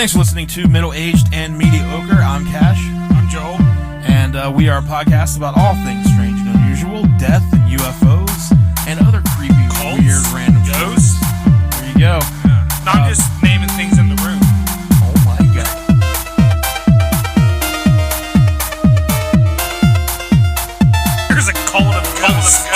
Thanks for listening to Middle Aged and Mediocre. I'm Cash. I'm Joel. And we are a podcast about all things strange and unusual, death and UFOs, and other creepy, Cults, weird, random ghosts. There you go. Yeah. No, I'm just naming things in the room. Oh my god. There's a cult of ghosts.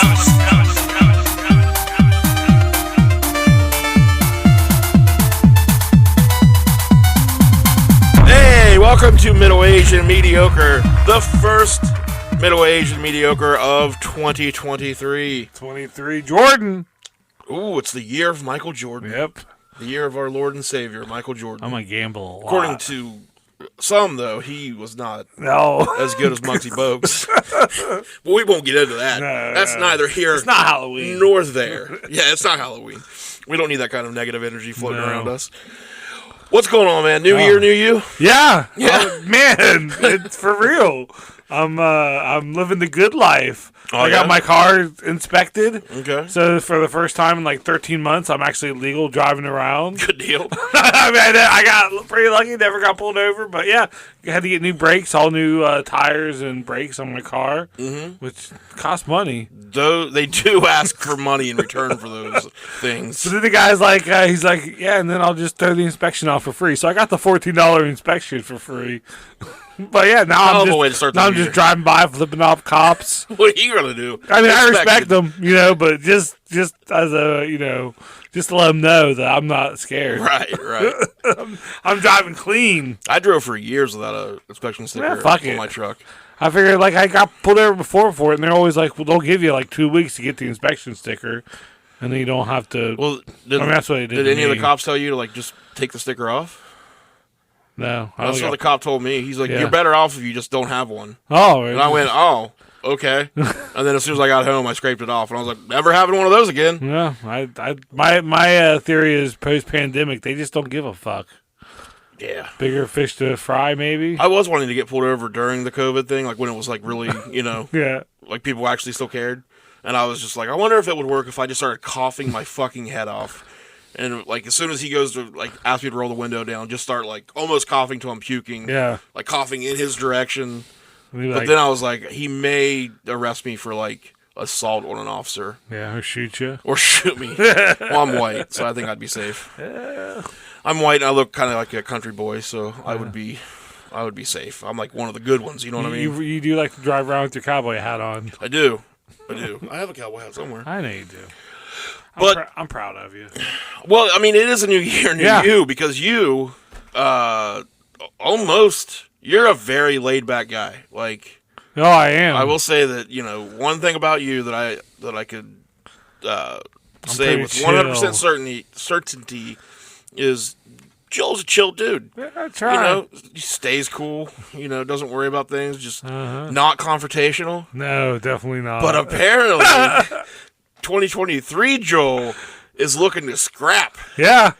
Hey, welcome to Middle Aged and Mediocre, the first Middle Aged and Mediocre of 2023. 23 Jordan. Ooh, it's the year of Michael Jordan. Yep. The year of our Lord and Savior, Michael Jordan. I'm going to gamble a lot. According to some, though, he was not as good as Muggsy Bogues. But we won't get into that. That's neither here It's not Halloween. nor there. Yeah, it's not Halloween. We don't need that kind of negative energy floating around us. What's going on, man? New year, new you? Yeah. Yeah. Man, it's for real. I'm living the good life. Oh, I got my car inspected. Okay. So for the first time in like 13 months, I'm actually legal driving around. Good deal. I mean, I got pretty lucky. Never got pulled over. But yeah, I had to get new brakes, all new tires and brakes on my car, which cost money. Though they do ask for money in return for those things. So then the guy's like, he's like, yeah, and then I'll just throw the inspection off for free. So I got the $14 inspection for free. But yeah, now I'm just driving by, flipping off cops. What are you gonna do? I mean, I respect them, but just as a, just to let them know that I'm not scared. Right. I'm driving clean. I drove for years without an inspection sticker on my truck. I figured, I got pulled over before for it, and they're always like, well, they'll give you 2 weeks to get the inspection sticker, and then you don't have to. Well, that's what they did. Did any of the cops tell you to just take the sticker off? No. That's what the cop told me. He's like, you're better off if you just don't have one. Oh. And I went, oh, okay. And then as soon as I got home, I scraped it off. And I was like, never having one of those again. Yeah. My theory is post-pandemic, they just don't give a fuck. Yeah. Bigger fish to fry, maybe? I was wanting to get pulled over during the COVID thing, when it was really, yeah. People actually still cared. And I was just like, I wonder if it would work if I just started coughing my fucking head off. And, as soon as he goes to, ask me to roll the window down, just start, almost coughing till I'm puking. Yeah. Coughing in his direction. But then I was like, he may arrest me for, assault on an officer. Yeah, or shoot you. Or shoot me. Well, I'm white, so I think I'd be safe. Yeah. I'm white, and I look kind of like a country boy, so I would be safe. I'm one of the good ones, you know what I mean? You do like to drive around with your cowboy hat on. I do. I have a cowboy hat somewhere. I know you do. But I'm proud of you. Well, I mean, it is a new year, you, because you, you're a very laid back guy. Oh, I am. I will say that one thing about you that I could say with 100% certainty is Joel's a chill dude. Yeah, that's right. He stays cool. Doesn't worry about things. Just not confrontational. No, definitely not. But apparently, 2023 Joel is looking to scrap. Yeah.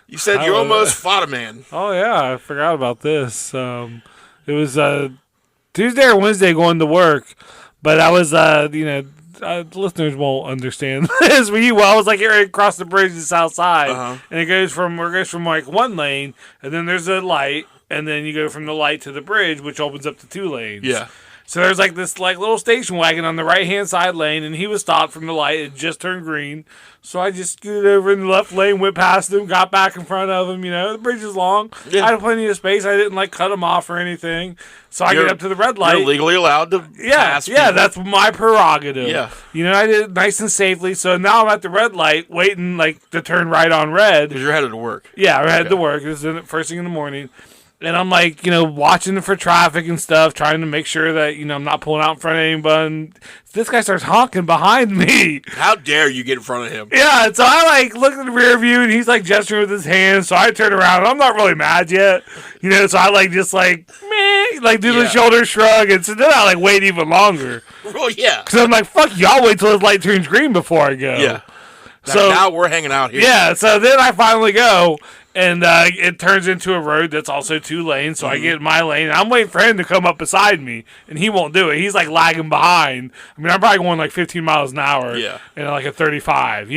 You said you almost fought a man. Oh, yeah. I forgot about this. It was Tuesday or Wednesday going to work, but I was, listeners won't understand this. But I was here across the bridge to the south side, and it goes from one lane, and then there's a light, and then you go from the light to the bridge, which opens up to 2 lanes. Yeah. So there's this little station wagon on the right-hand side lane, and he was stopped from the light. It just turned green. So I just scooted over in the left lane, went past him, got back in front of him. The bridge is long. Yeah. I had plenty of space. I didn't cut him off or anything. So I get up to the red light. You're legally allowed to pass people. Yeah, that's my prerogative. Yeah. I did it nice and safely. So now I'm at the red light waiting to turn right on red. Because you're headed to work. Yeah, I headed to work. It was first thing in the morning. And I'm watching for traffic and stuff, trying to make sure that, I'm not pulling out in front of anybody. And this guy starts honking behind me. How dare you get in front of him? Yeah, so I look in the rear view and he's gesturing with his hands. So I turn around and I'm not really mad yet. So I meh, do the shoulder shrug. And so then I wait even longer. Well, yeah. Because I'm fuck you, I'll wait till his light turns green before I go. Yeah. So now we're hanging out here. Yeah, so then I finally go, And it turns into a road that's also 2 lanes, so I get in my lane. And I'm waiting for him to come up beside me, and he won't do it. He's like lagging behind. I mean, I'm probably going like 15 miles an hour, and like a 35,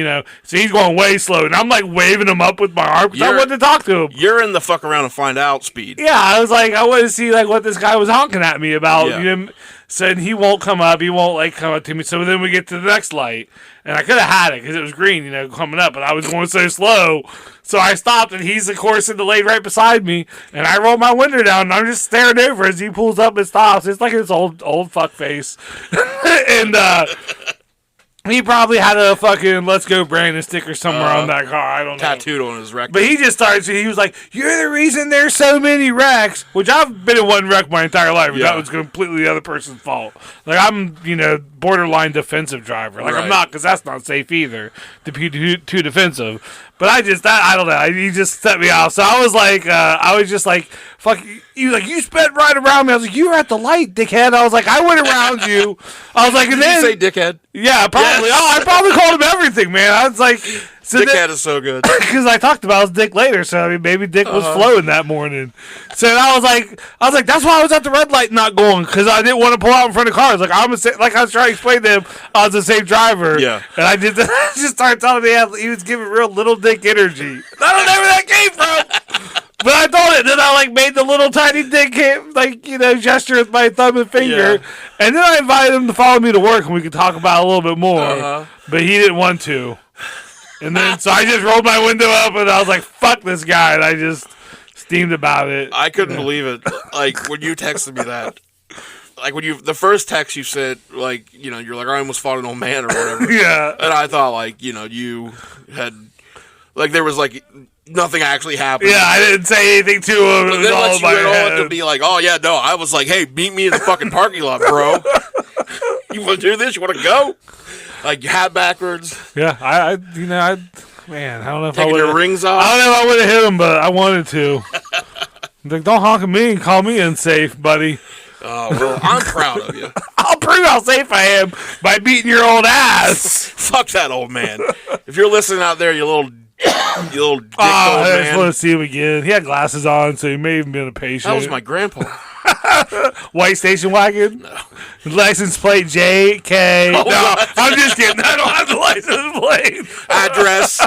So he's going way slow, and I'm like waving him up with my arm because I wanted to talk to him. You're in the fuck around and find out speed. Yeah, I was like, I wanted to see like what this guy was honking at me about. Yeah. So he won't come up. He won't like come up to me. So then we get to the next light, and I could have had it because it was green, coming up, but I was going so slow. So I stopped, and he's, of course, in the lane right beside me, and I roll my window down, and I'm just staring over as he pulls up and stops. It's like his old fuck face. And he probably had a fucking "Let's Go Brandon" sticker somewhere on that car. I don't know. Tattooed on his rectum. But he just started, he was like, "You're the reason there's so many wrecks," which I've been in one wreck my entire life. Yeah. That was completely the other person's fault. Like, I'm, borderline defensive driver. Like, I'm not, because that's not safe either, to be too defensive. But I don't know. He just set me off. So I was just like, fuck. He was like, "You sped right around me." I was like, "You were at the light, dickhead." I was like, "I went around you." I was like, and then. Did you say dickhead? Yeah, probably. Yes. Oh, I probably called him everything, man. I was like. So dickhead is so good. Because I talked about his dick later, so I mean, maybe dick was flowing that morning. So I was like, that's why I was at the red light not going, because I didn't want to pull out in front of cars. Like, I was trying to explain to him, I was a safe driver. Yeah. And I did I just started telling me he was giving real little dick energy. I don't know where that came from. But I told it, then I made the little tiny dick gesture with my thumb and finger, and then I invited him to follow me to work, and we could talk about it a little bit more. But he didn't want to. And then, so I just rolled my window up, and I was like, "Fuck this guy," and I just steamed about it. I couldn't believe it. Like, when you texted me that. Like, when the first text you said, like, you're like, "I almost fought an old man," or whatever. Yeah. And I thought, like, you had, like, there was, like, nothing actually happened. Yeah, I didn't say anything to him. But it was then all once in you my went head. on to be like, "Oh, yeah, no," I was like, "Hey, meet me in the fucking parking lot, bro." You want to do this? You want to go? Like, hat backwards. Yeah, man, I don't know if Taking I would your rings off. I don't know if I would have hit him, but I wanted to. Like, don't honk at me and call me unsafe, buddy. Oh, well, I'm proud of you. I'll prove how safe I am by beating your old ass. Fuck that old man. If you're listening out there, you little dick old I just man. want to see him again. He had glasses on, so he may even been a patient. That was my grandpa. White station wagon? No. License plate JK. Oh, no, I'm just kidding. I don't have the license plate. Address.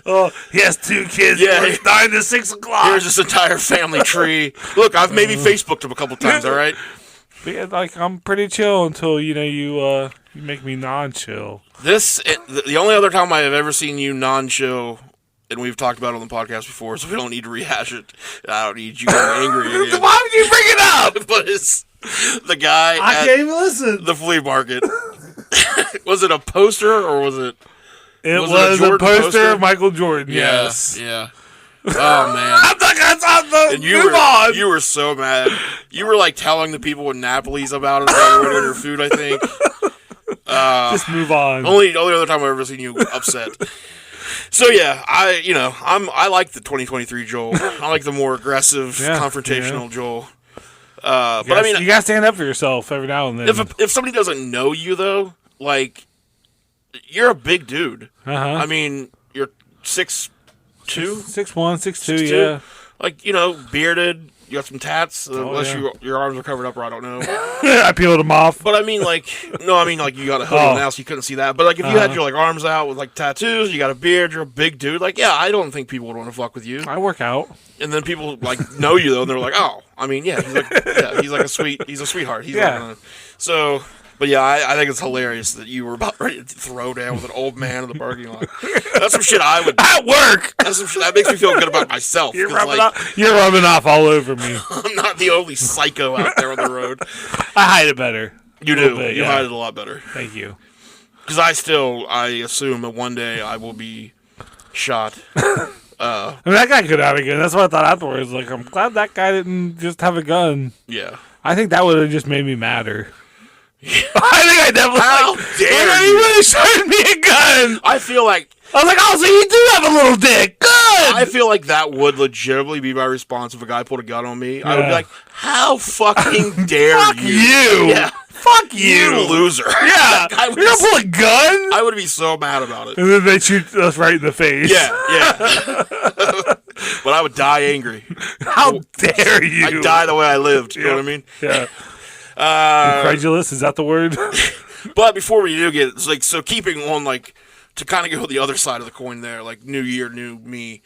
Oh, he has 2 kids. Yeah. It's 9 to 6 o'clock. Here's this entire family tree. Look, I've maybe Facebooked him a couple times, all right? But yeah, like, I'm pretty chill until, you make me non-chill. The only other time I have ever seen you non-chill, and we've talked about it on the podcast before, so we don't need to rehash it. I don't need you getting angry again. Why would you bring it up? But it's the guy I at can't even listen. the flea market. Was it a poster, or was it... It was a poster of Michael Jordan, Yeah, yes. yeah. Oh, man. I'm not going to talk about And you were so mad. You were, like, telling the people in Napoli's about it while you were ordering your food, I think. Just move on. Only other time I've ever seen you upset. So yeah, I like the 2023 Joel. I like the more aggressive, confrontational Joel. But I mean, you gotta stand up for yourself every now and then. If somebody doesn't know you though, like, you're a big dude. I mean, you're 6'2", 6'1", 6'2", yeah. Like, bearded. You got some tats, unless your arms are covered up, or I don't know. I peeled them off. But I mean, like, you got a hood on now, so you couldn't see that. But like, if you had your arms out with like tattoos, you got a beard, you're a big dude. Like, yeah, I don't think people would want to fuck with you. I work out, and then people like know you though, and they're like, oh, I mean, he's a sweetheart. So. But yeah, I think it's hilarious that you were about ready to throw down with an old man in the parking lot. That's some shit I would at work. That's some shit that makes me feel good about myself. You're rubbing off all over me. I'm not the only psycho out there on the road. I hide it better. You do. You hide it a lot better. Thank you. Because I assume that one day I will be shot. I mean, that guy could have a gun. That's what I thought afterwards. Like, I'm glad that guy didn't just have a gun. Yeah. I think that would have just made me madder. I think I definitely. How dare you you? really showed me a gun. I feel like I was like, oh, so you do have a little dick. Good. I feel like that would legitimately be my response if a guy pulled a gun on me. I would be like, how fucking dare Fuck you. Yeah. Fuck You loser. Yeah. You're going to pull a gun? I would be so mad about it. And then they shoot us right in the face. Yeah. But I would die angry. How dare you? I'd die the way I lived. You know what I mean? Yeah. Incredulous, is that the word? But before we do get it, like, so keeping on, like, to kind of go the other side of the coin there, like, new year, new me,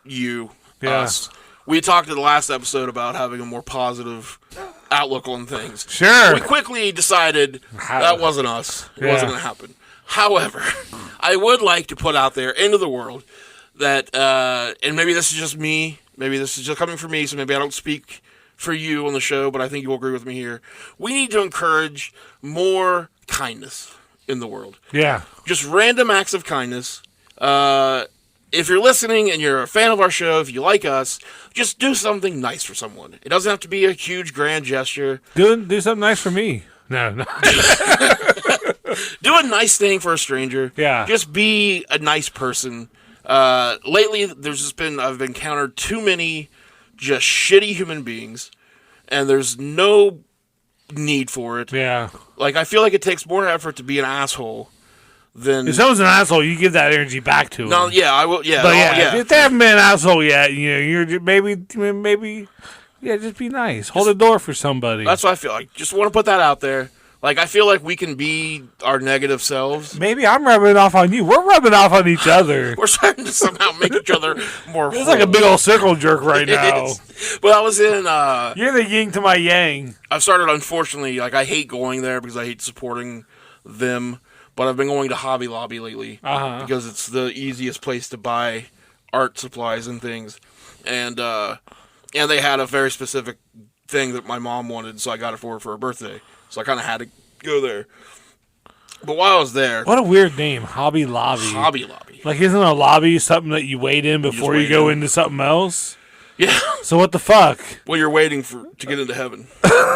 you, us. We talked in the last episode about having a more positive outlook on things. Sure. We quickly decided that wasn't us. It wasn't going to happen. However, I would like to put out there into the world that, and maybe this is just me, maybe this is just coming from me, so maybe I don't speak for you on the show, but I think you'll agree with me here. We need to encourage more kindness in the world. Yeah. Just random acts of kindness. If you're listening and you're a fan of our show, if you like us, just do something nice for someone. It doesn't have to be a huge grand gesture. Do something nice for me. No. Do a nice thing for a stranger. Yeah. Just be a nice person. Lately, I've encountered too many just shitty human beings, and there's no need for it. Yeah. Like, I feel like it takes more effort to be an asshole than... If someone's an asshole, you give that energy back to them. No, yeah, I will, yeah. But yeah. if they haven't been an asshole yet, you're just, maybe, just be nice. Hold a door for somebody. That's what I feel like. Just want to put that out there. Like, I feel like we can be our negative selves. Maybe I'm rubbing off on you. We're rubbing off on each other. We're trying to somehow make each other more It's like a big old circle jerk right now. But I was in... You're the yin to my yang. I've started, unfortunately, like, I hate going there because I hate supporting them. But I've been going to Hobby Lobby lately because it's the easiest place to buy art supplies and things. And they had a very specific thing that my mom wanted, so I got it for her birthday. So I kind of had to go there. But while I was there... What a weird name, Hobby Lobby. Hobby Lobby. Like, isn't a lobby something that you wait in before you go into something else? Yeah. So what the fuck? Well, you're waiting to get into heaven.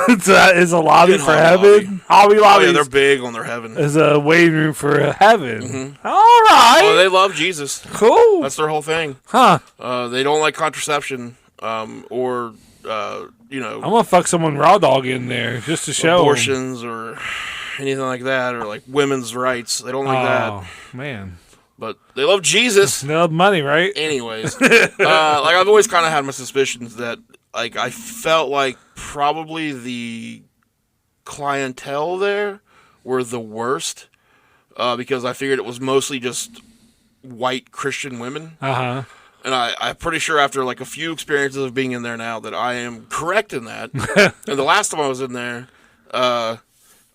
Is a lobby for heaven? Hobby Lobby. Oh, yeah, they're big on their heaven. Is a waiting room for heaven. Mm-hmm. All right. Oh, they love Jesus. Cool. That's their whole thing. Huh. They don't like contraception or, I'm going to fuck someone raw dog in there just to show abortions or anything like that, or like women's rights. They don't like that. Oh, man. But they love Jesus. They love money, right? Anyways, like, I've always kind of had my suspicions that, like, I felt like probably the clientele there were the worst because I figured it was mostly just white Christian women. Uh-huh. And I'm pretty sure after, like, a few experiences of being in there now that I am correct in that. And the last time I was in there, I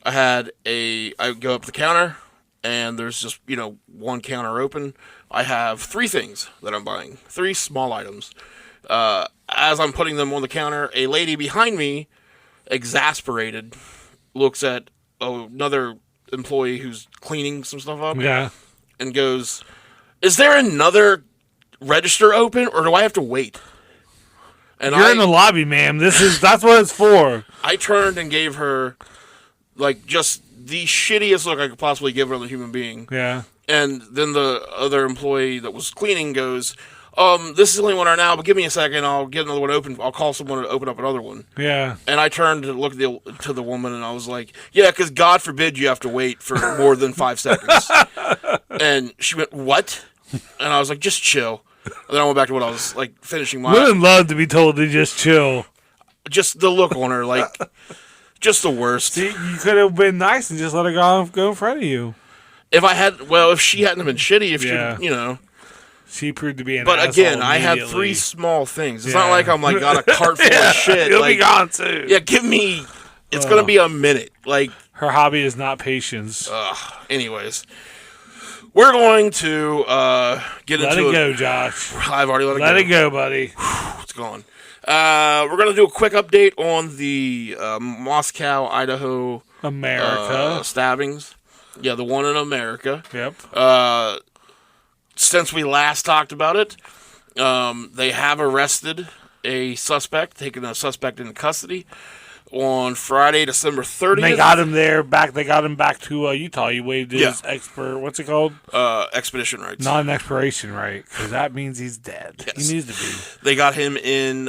go up to the counter, and there's just, one counter open. I have 3 things that I'm buying, 3 small items. As I'm putting them on the counter, a lady behind me, exasperated, looks at another employee who's cleaning some stuff up. Yeah. And goes, "Is there another register open, or do I have to wait?" And You're in the lobby, ma'am. That's what it's for. I turned and gave her, like, just the shittiest look I could possibly give another human being. Yeah. And then the other employee that was cleaning goes, "This is the only one right now, but give me a second. I'll get another one open. I'll call someone to open up another one." Yeah. And I turned to look to the woman, and I was like, "Yeah, because God forbid you have to wait for more than 5 seconds." And she went, "What?" And I was like, "Just chill." And then I went back to what I was, like, finishing my... Women love to be told to just chill. Just the look on her, like, just the worst. See, you could have been nice and just let her go in front of you. If she hadn't been shitty, She proved to be an But asshole again, I had 3 small things. It's not like I'm, like, got a cart full of shit. You'll like, be gone, too. Yeah, give me... It's going to be a minute. Like... Her hobby is not patience. Anyways... We're going to get into it. Let it go, Josh. I've already let it go. Let it go, buddy. It's gone. We're going to do a quick update on the Moscow, Idaho... America. Stabbings. Yeah, the one in America. Yep. Since we last talked about it, they have arrested a suspect, taken a suspect into custody. on Friday, December 30th. And they got him there back. They got him back to Utah. He waived his what's it called? Expedition rights. Not an expiration right, because that means he's dead. Yes. He needs to be. They got him in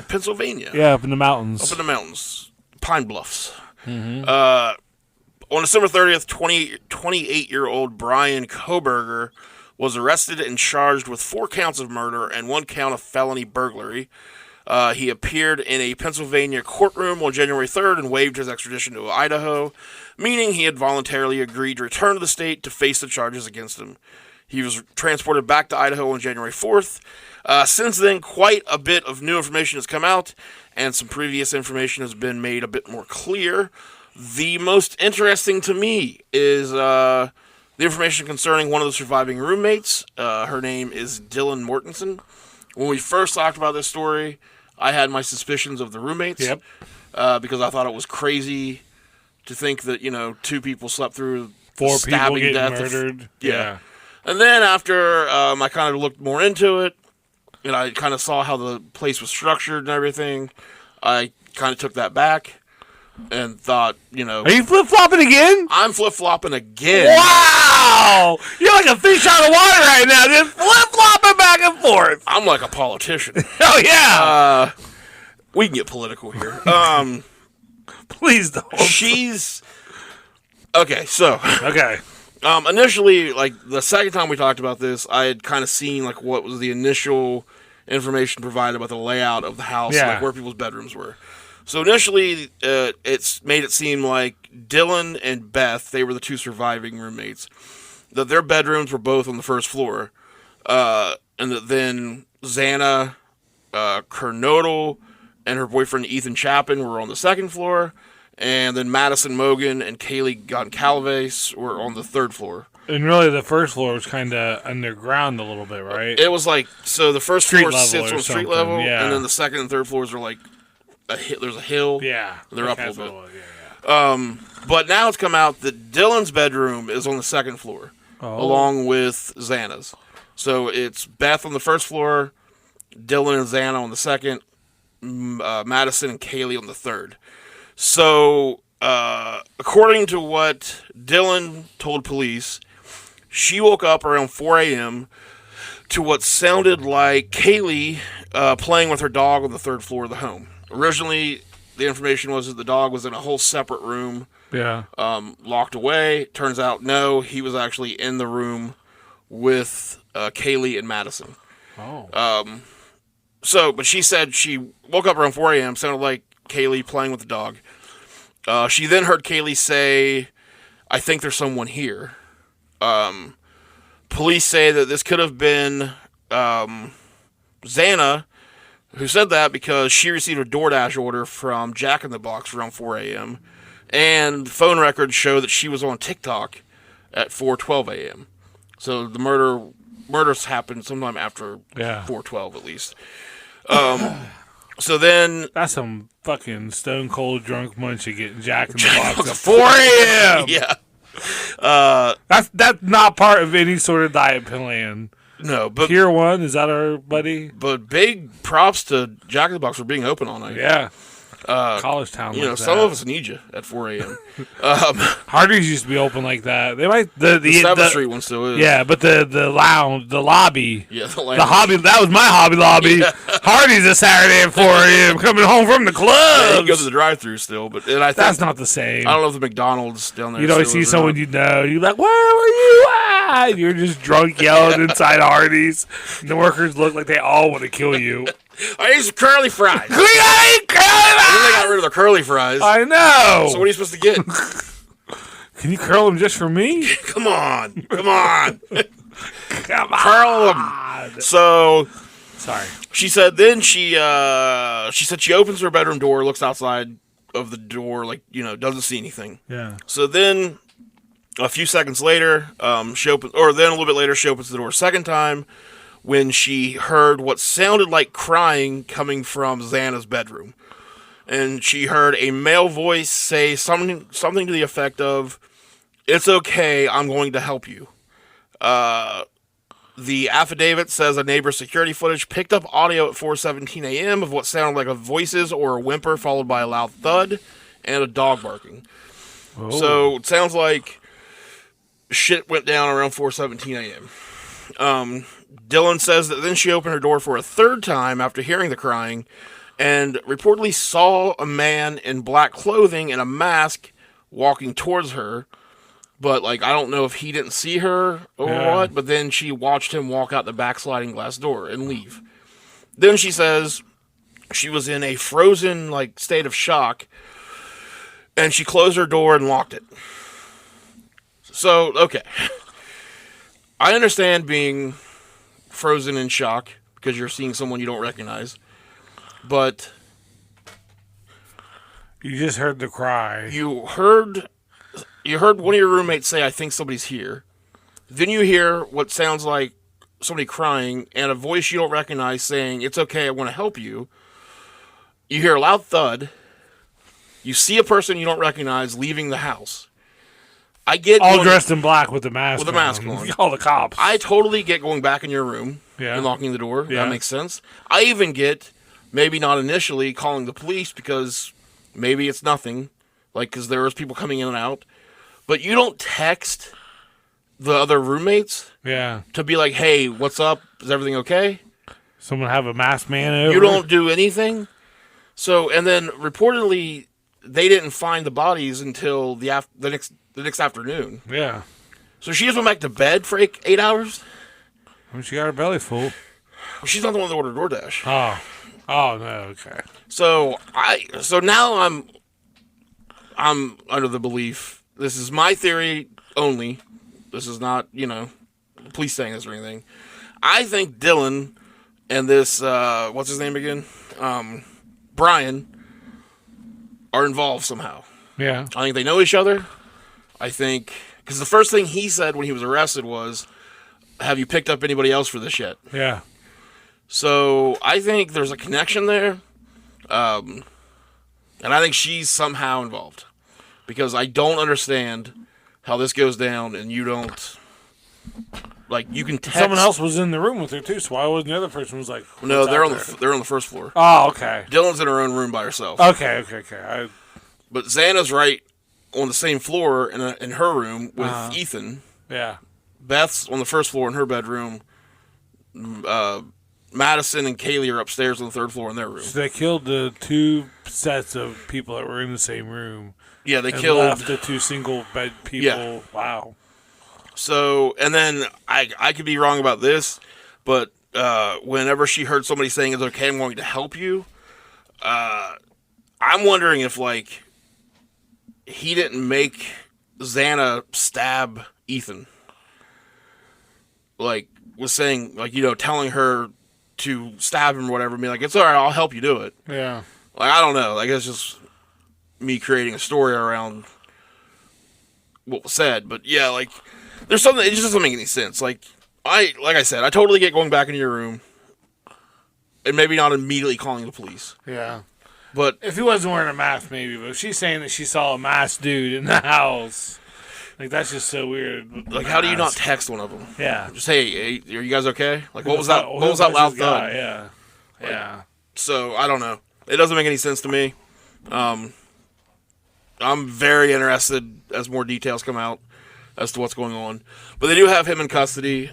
Pennsylvania. Yeah, up in the mountains. Up in the mountains. Pine Bluffs. Mm-hmm. On December 30th, 28-year-old Brian Koberger was arrested and charged with 4 counts of murder and 1 count of felony burglary. He appeared in a Pennsylvania courtroom on January 3rd and waived his extradition to Idaho, meaning he had voluntarily agreed to return to the state to face the charges against him. He was transported back to Idaho on January 4th. Since then, quite a bit of new information has come out, and some previous information has been made a bit more clear. The most interesting to me is the information concerning one of the surviving roommates. Her name is Dylan Mortensen. When we first talked about this story, I had my suspicions of the roommates. Yep. Because I thought it was crazy to think that, 2 people slept through 4 stabbing people getting death murdered. Yeah. And then after I kind of looked more into it, and I kind of saw how the place was structured and everything, I kind of took that back and thought, Are you flip-flopping again? I'm flip-flopping again. Wow! You're like a fish out of water right now, just flip-flopping back and forth. I'm like a politician. Oh, yeah! We can get political here. Please don't. She's... Okay, so... Okay. Initially, like, the second time we talked about this, I had kind of seen, like, what was the initial information provided about the layout of the house, like, where people's bedrooms were. So initially, it's made it seem like Dylan and Beth, they were the 2 surviving roommates, that their bedrooms were both on the first floor, and that then Xana Kernodle and her boyfriend Ethan Chapin were on the second floor, and then Madison Mogan and Kaylee Goncalves were on the third floor. And really, the first floor was kind of underground a little bit, right? It was like, so the first floor sits on street something, level, yeah. and then the second and third floors are like, there's a hill. Yeah. They're up a little bit. But now it's come out that Dylan's bedroom is on the second floor, along with Xana's. So it's Beth on the first floor, Dylan and Xana on the second, Madison and Kaylee on the third. So, according to what Dylan told police, she woke up around 4 a.m. to what sounded like Kaylee playing with her dog on the third floor of the home. Originally, the information was that the dog was in a whole separate room, locked away. Turns out, no, he was actually in the room with Kaylee and Madison. Oh. But she said she woke up around 4 a.m., sounded like Kaylee playing with the dog. She then heard Kaylee say, "I think there's someone here." Police say that this could have been Xana, who said that because she received a DoorDash order from Jack in the Box around 4 a.m. And phone records show that she was on TikTok at 4:12 a.m. So the murders happened sometime after 4:12 at least. So then... That's some fucking stone cold drunk munchie getting Jack in the Box at 4 a.m. Yeah. That's not part of any sort of diet plan. No, but... Tier 1, is that our buddy? But big props to Jack in the Box for being open all night. Yeah. College town. Some of us need you at 4 a.m. Hardee's used to be open like that. They might the 7th Street one still is. Yeah, but the lounge, the lobby, the hobby. That was my Hobby Lobby. Yeah. Hardee's a Saturday at 4 a.m. coming home from the club. Yeah, you go to the drive-through still, but that's not the same. I don't know if the McDonald's down there. You'd always see someone you know. You're like, where were you at? You're just drunk yelling inside Hardee's. And the workers look like they all want to kill you. I need some curly fries. We got curly fries. And then they got rid of their curly fries. I know. So what are you supposed to get? Can you curl them just for me? Come on. Come on. Curl them. So, sorry. She said then she said she opens her bedroom door, looks outside of the door, doesn't see anything. Yeah. So then a few seconds later, she opens the door a second time, when she heard what sounded like crying coming from Xana's bedroom. And she heard a male voice say something to the effect of, "It's okay, I'm going to help you." The affidavit says a neighbor's security footage picked up audio at 4:17 a.m. of what sounded like a voices or a whimper followed by a loud thud and a dog barking. Oh. So it sounds like shit went down around 4:17 a.m. Dylan says that then she opened her door for a third time after hearing the crying and reportedly saw a man in black clothing and a mask walking towards her. But, like, I don't know if he didn't see her or what, but then she watched him walk out the back sliding glass door and leave. Then she says she was in a frozen, like, state of shock, and she closed her door and locked it. So, okay. I understand being frozen in shock because you're seeing someone you don't recognize, but... You just heard the cry. You heard one of your roommates say, I think somebody's here. Then you hear what sounds like somebody crying and a voice you don't recognize saying, it's okay, I want to help you. You hear a loud thud. You see a person you don't recognize leaving the house. I get all dressed in black with the mask on. With the mask on. Call the cops. I totally get going back in your room and locking the door. That makes sense. I even get, maybe not initially, calling the police because maybe it's nothing. Like, because there was people coming in and out. But you don't text the other roommates to be like, hey, what's up? Is everything okay? Someone have a masked man over? You don't do anything? So, and then reportedly, they didn't find the bodies until the next afternoon. Yeah. So she just went back to bed for 8 hours? I mean, she got her belly full. Well, she's not the one that ordered DoorDash. Oh, no, okay. So now I'm under the belief, this is my theory only. This is not, police saying this or anything. I think Dylan and this, what's his name again? Brian are involved somehow. Yeah. I think they know each other. I think, because the first thing he said when he was arrested was, have you picked up anybody else for this yet? Yeah. So I think there's a connection there. And I think she's somehow involved. Because I don't understand how this goes down and you don't, like, you can text. Someone else was in the room with her, too, so why wasn't the other person was like, no, they're on the first floor. Oh, okay. Dylan's in her own room by herself. Okay. But Xana's right on the same floor in her room with Ethan. Yeah. Beth's on the first floor in her bedroom. Madison and Kaylee are upstairs on the third floor in their room. So they killed the two sets of people that were in the same room. Yeah, they killed left the two single bed people. Yeah. Wow. So, and then I could be wrong about this, but whenever she heard somebody saying it's okay, I'm going to help you, I'm wondering if, like, he didn't make Xana stab Ethan. Like, was saying, like, telling her to stab him or whatever, being like, it's all right, I'll help you do it. Yeah. Like, I don't know. Like, it's just me creating a story around what was said. But, yeah, like, there's something, it just doesn't make any sense. Like I said, I totally get going back into your room and maybe not immediately calling the police. Yeah. But if he wasn't wearing a mask, maybe. But if she's saying that she saw a masked dude in the house, like, that's just so weird. Like, how do you not text one of them? Yeah. Just, hey, are you guys okay? Like, what was that loud thud? Yeah. Like, yeah. So, I don't know. It doesn't make any sense to me. I'm very interested as more details come out as to what's going on. But they do have him in custody.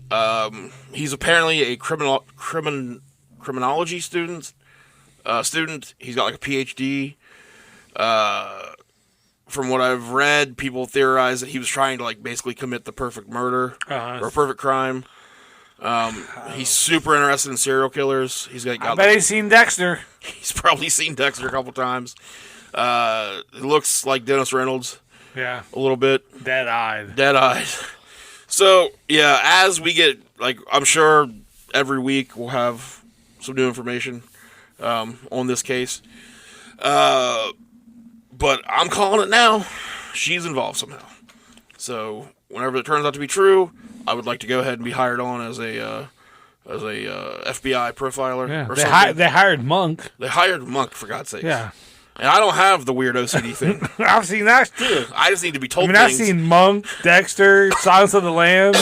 He's apparently a criminology student. He's got like a PhD. From what I've read, people theorize that he was trying to, like, basically commit the perfect murder or perfect crime. He's super interested in serial killers. I bet he's seen Dexter. He's probably seen Dexter a couple times. It looks like Dennis Reynolds. Yeah. A little bit. Dead-eyed. So, yeah, as we get, like, I'm sure every week we'll have some new information on this case. But I'm calling it now. She's involved somehow. So, whenever it turns out to be true, I would like to go ahead and be hired on as a FBI profiler. Yeah. Or something. They hired Monk. They hired Monk, for God's sake. Yeah. And I don't have the weird OCD thing. I've seen that too. I just need to be told I've seen Monk, Dexter, Silence of the Lambs.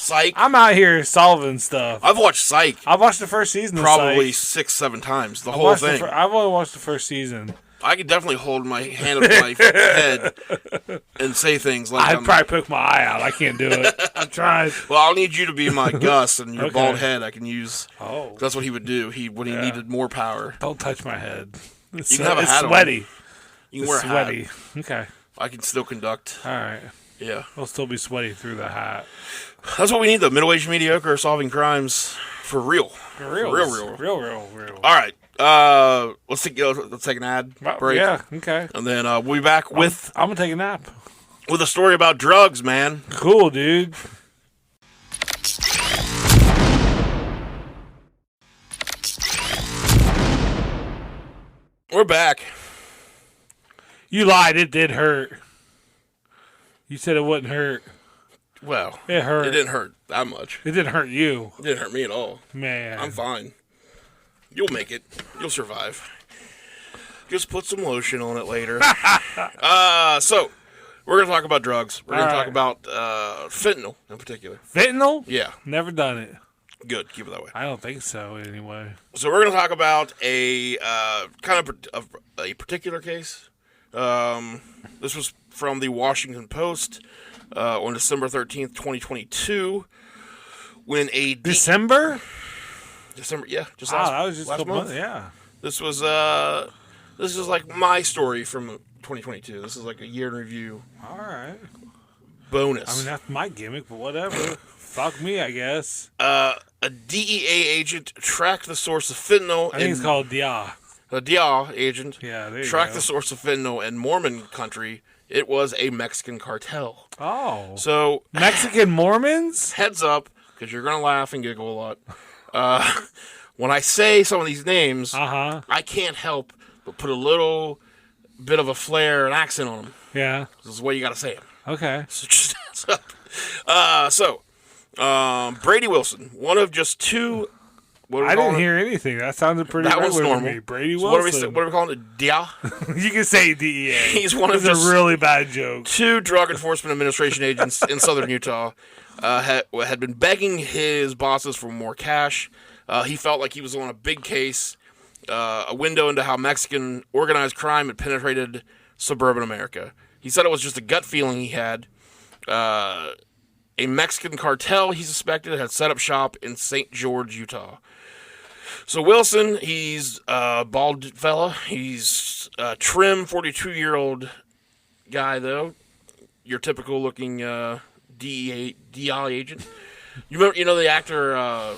Psych. I'm out here solving stuff. I've watched Psych. I've watched the first season of probably Psych. 6-7 times. The whole thing. I've only watched the first season. I could definitely hold my hand up to my head and say things like I'd probably poke my eye out. I can't do it. I'm trying. Well, I'll need you to be my Gus, and your bald head I can use. Oh. That's what he would do when he needed more power. Don't touch my head. You can have a hat sweaty. on. You can wear a hat. Sweaty. Okay. I can still conduct. All right. Yeah. I'll still be sweaty through the hat. That's what we need, though. Middle-aged mediocre solving crimes for real. For real. Real. All right. Let's take an ad break. Yeah, okay. And then we'll be back with... I'm going to take a nap. With a story about drugs, man. Cool, dude. We're back. You lied. It did hurt. You said it wouldn't hurt. Well, it hurt. It didn't hurt that much. It didn't hurt you. It didn't hurt me at all. Man. I'm fine. You'll make it. You'll survive. Just put some lotion on it later. So, we're going to talk about drugs. We're going to talk about fentanyl in particular. Fentanyl? Yeah. Never done it. Good. Keep it that way. I don't think so, anyway. So, we're going to talk about a kind of a particular case. This was from the Washington Post on December 13th, 2022. When a... December, yeah. Just that was just last month. Yeah. This was like my story from 2022. This is like a year in review. All right. Bonus. I mean, that's my gimmick, but whatever. Fuck me, I guess. A DEA agent tracked the source of fentanyl. I think it's called DEA. A DEA agent. Yeah, there you tracked go. the source of fentanyl in Mormon country. It was a Mexican cartel. Oh. So Mexican Mormons? Heads up, because you're gonna laugh and giggle a lot. When I say some of these names, I can't help but put a little bit of a flair and accent on them. Yeah. This is the way you got to say them. Okay. So just heads up. Brady Wilson, one of just two. I didn't hear anything. That sounded pretty regular to me. Brady Wilson. What are we calling it? DEA? You can say DEA. He's one of just a really bad joke. Two Drug Enforcement Administration agents in southern Utah had been begging his bosses for more cash. He felt like he was on a big case, a window into how Mexican organized crime had penetrated suburban America. He said it was just a gut feeling he had. A Mexican cartel, he suspected, had set up shop in St. George, Utah. So Wilson, he's a bald fella. He's a trim 42-year-old guy, though. Your typical looking DEA agent. You know the actor...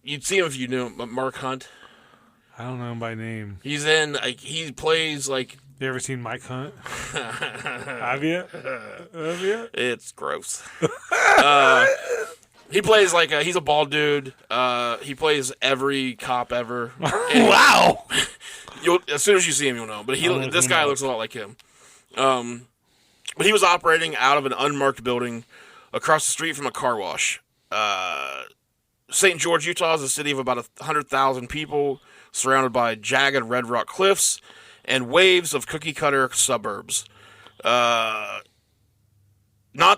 You'd see him if you knew him, Mark Hunt. I don't know him by name. He's in, he plays, like... You ever seen Mike Hunt? Have you? It's gross. He plays, like, he's a bald dude. He plays every cop ever. Wow! As soon as you see him, you'll know. But this guy looks a lot like him. But he was operating out of an unmarked building across the street from a car wash. St. George, Utah is a city of about 100,000 people, surrounded by jagged red rock cliffs and waves of cookie-cutter suburbs. Not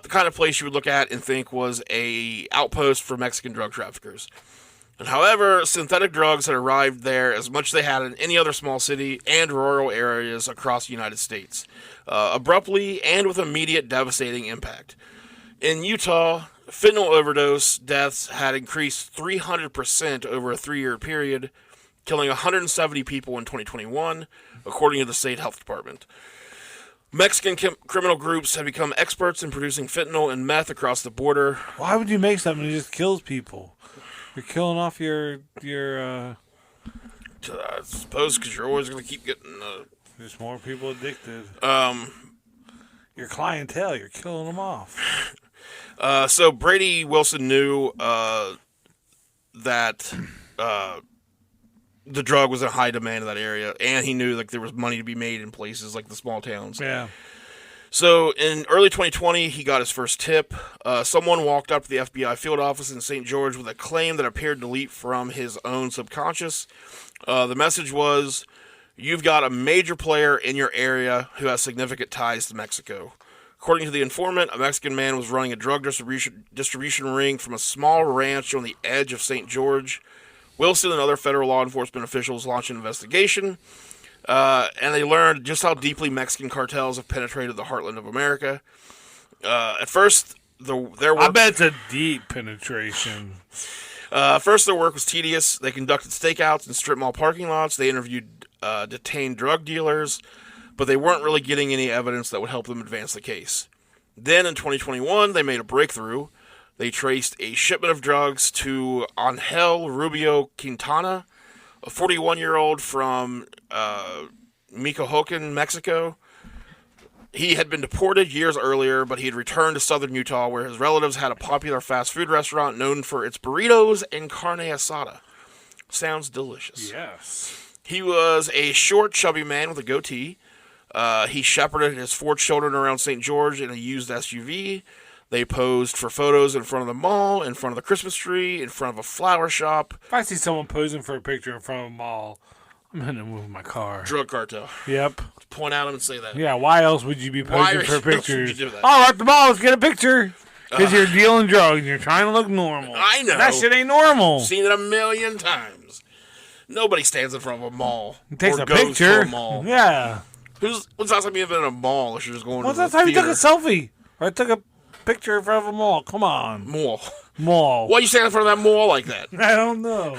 the kind of place you would look at and think was a outpost for Mexican drug traffickers. And however, synthetic drugs had arrived there as much as they had in any other small city and rural areas across the United States, abruptly and with immediate devastating impact. In Utah, fentanyl overdose deaths had increased 300% over a 3-year period, killing 170 people in 2021, according to the state health department. Mexican criminal groups have become experts in producing fentanyl and meth across the border. Why would you make something that just kills people? You're killing off your I suppose because you're always going to keep getting... There's more people addicted. Your clientele, you're killing them off. So Brady Wilson knew that the drug was in high demand in that area, and he knew like there was money to be made in places like the small towns. Yeah. So in early 2020, he got his first tip. Someone walked up to the FBI field office in St. George with a claim that appeared to leap from his own subconscious. The message was, "You've got a major player in your area who has significant ties to Mexico. According to the informant, a Mexican man was running a drug distribution ring from a small ranch on the edge of St. George. Wilson and other federal law enforcement officials launched an investigation, and they learned just how deeply Mexican cartels have penetrated the heartland of America. At first, their work... I bet it's a deep penetration. First, their work was tedious. They conducted stakeouts in strip mall parking lots. They interviewed detained drug dealers, but they weren't really getting any evidence that would help them advance the case. Then, in 2021, they made a breakthrough. They traced a shipment of drugs to Ángel Rubio Quintana, a 41-year-old from Michoacán, Mexico. He had been deported years earlier, but he had returned to southern Utah, where his relatives had a popular fast food restaurant known for its burritos and carne asada. Sounds delicious. Yes. He was a short, chubby man with a goatee. He shepherded his 4 children around St. George in a used SUV. They posed for photos in front of the mall, in front of the Christmas tree, in front of a flower shop. If I see someone posing for a picture in front of a mall, I'm going to move my car. Drug cartel. Yep. Point at him and say that. Yeah, why else would you be posing for pictures? Would you do that? Oh, we're at the mall, let's get a picture. Because you're dealing drugs and you're trying to look normal. I know. That shit ain't normal. Seen it a million times. Nobody stands in front of a mall. Takes or a goes picture. to a mall. Yeah. When's the last time you've been in a mall or you're just going to When's the that time you theater? took a selfie? Or I took a picture in front of a mall? Come on. Mall. Why you stand in front of that mall like that? I don't know.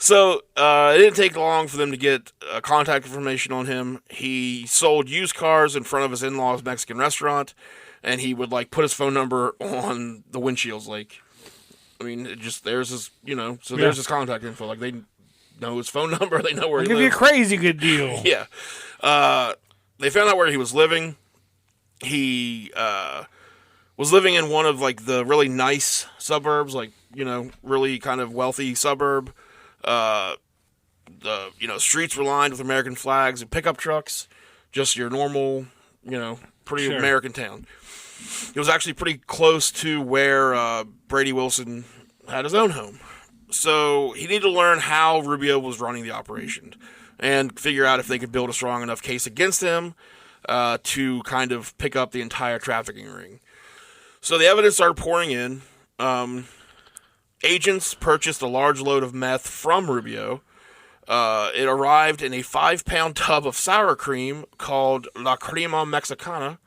So it didn't take long for them to get contact information on him. He sold used cars in front of his in-laws' Mexican restaurant, and he would put his phone number on the windshields. I mean, there's his, there's his contact info. They know his phone number. They know where he lives. Give you a crazy good deal. Yeah. They found out where he was living. He was living in one of the really nice suburbs, really kind of wealthy suburb. The streets were lined with American flags and pickup trucks. Just your normal, pretty American town. It was actually pretty close to where Brady Wilson had his own home. So he needed to learn how Rubio was running the operation and figure out if they could build a strong enough case against him to kind of pick up the entire trafficking ring. So the evidence started pouring in. Agents purchased a large load of meth from Rubio. It arrived in a 5-pound tub of sour cream called La Crema Mexicana.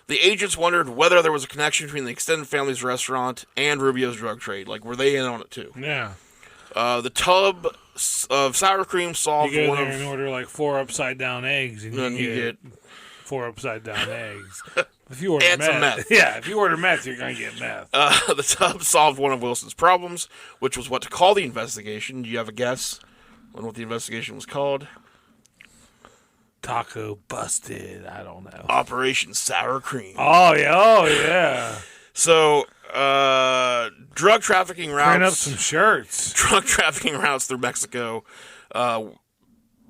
The agents wondered whether there was a connection between the extended family's restaurant and Rubio's drug trade. Were they in on it too? Yeah. The tub of sour cream solved you go one there of... and order 4 upside-down eggs, and you get 4 upside-down eggs. If you order meth. Yeah, if you order meth, you're going to get meth. The tub solved one of Wilson's problems, which was what to call the investigation. Do you have a guess on what the investigation was called? Taco busted. I don't know. Operation Sour Cream. Oh, yeah. So, drug trafficking routes... Print up some shirts. Drug trafficking routes through Mexico,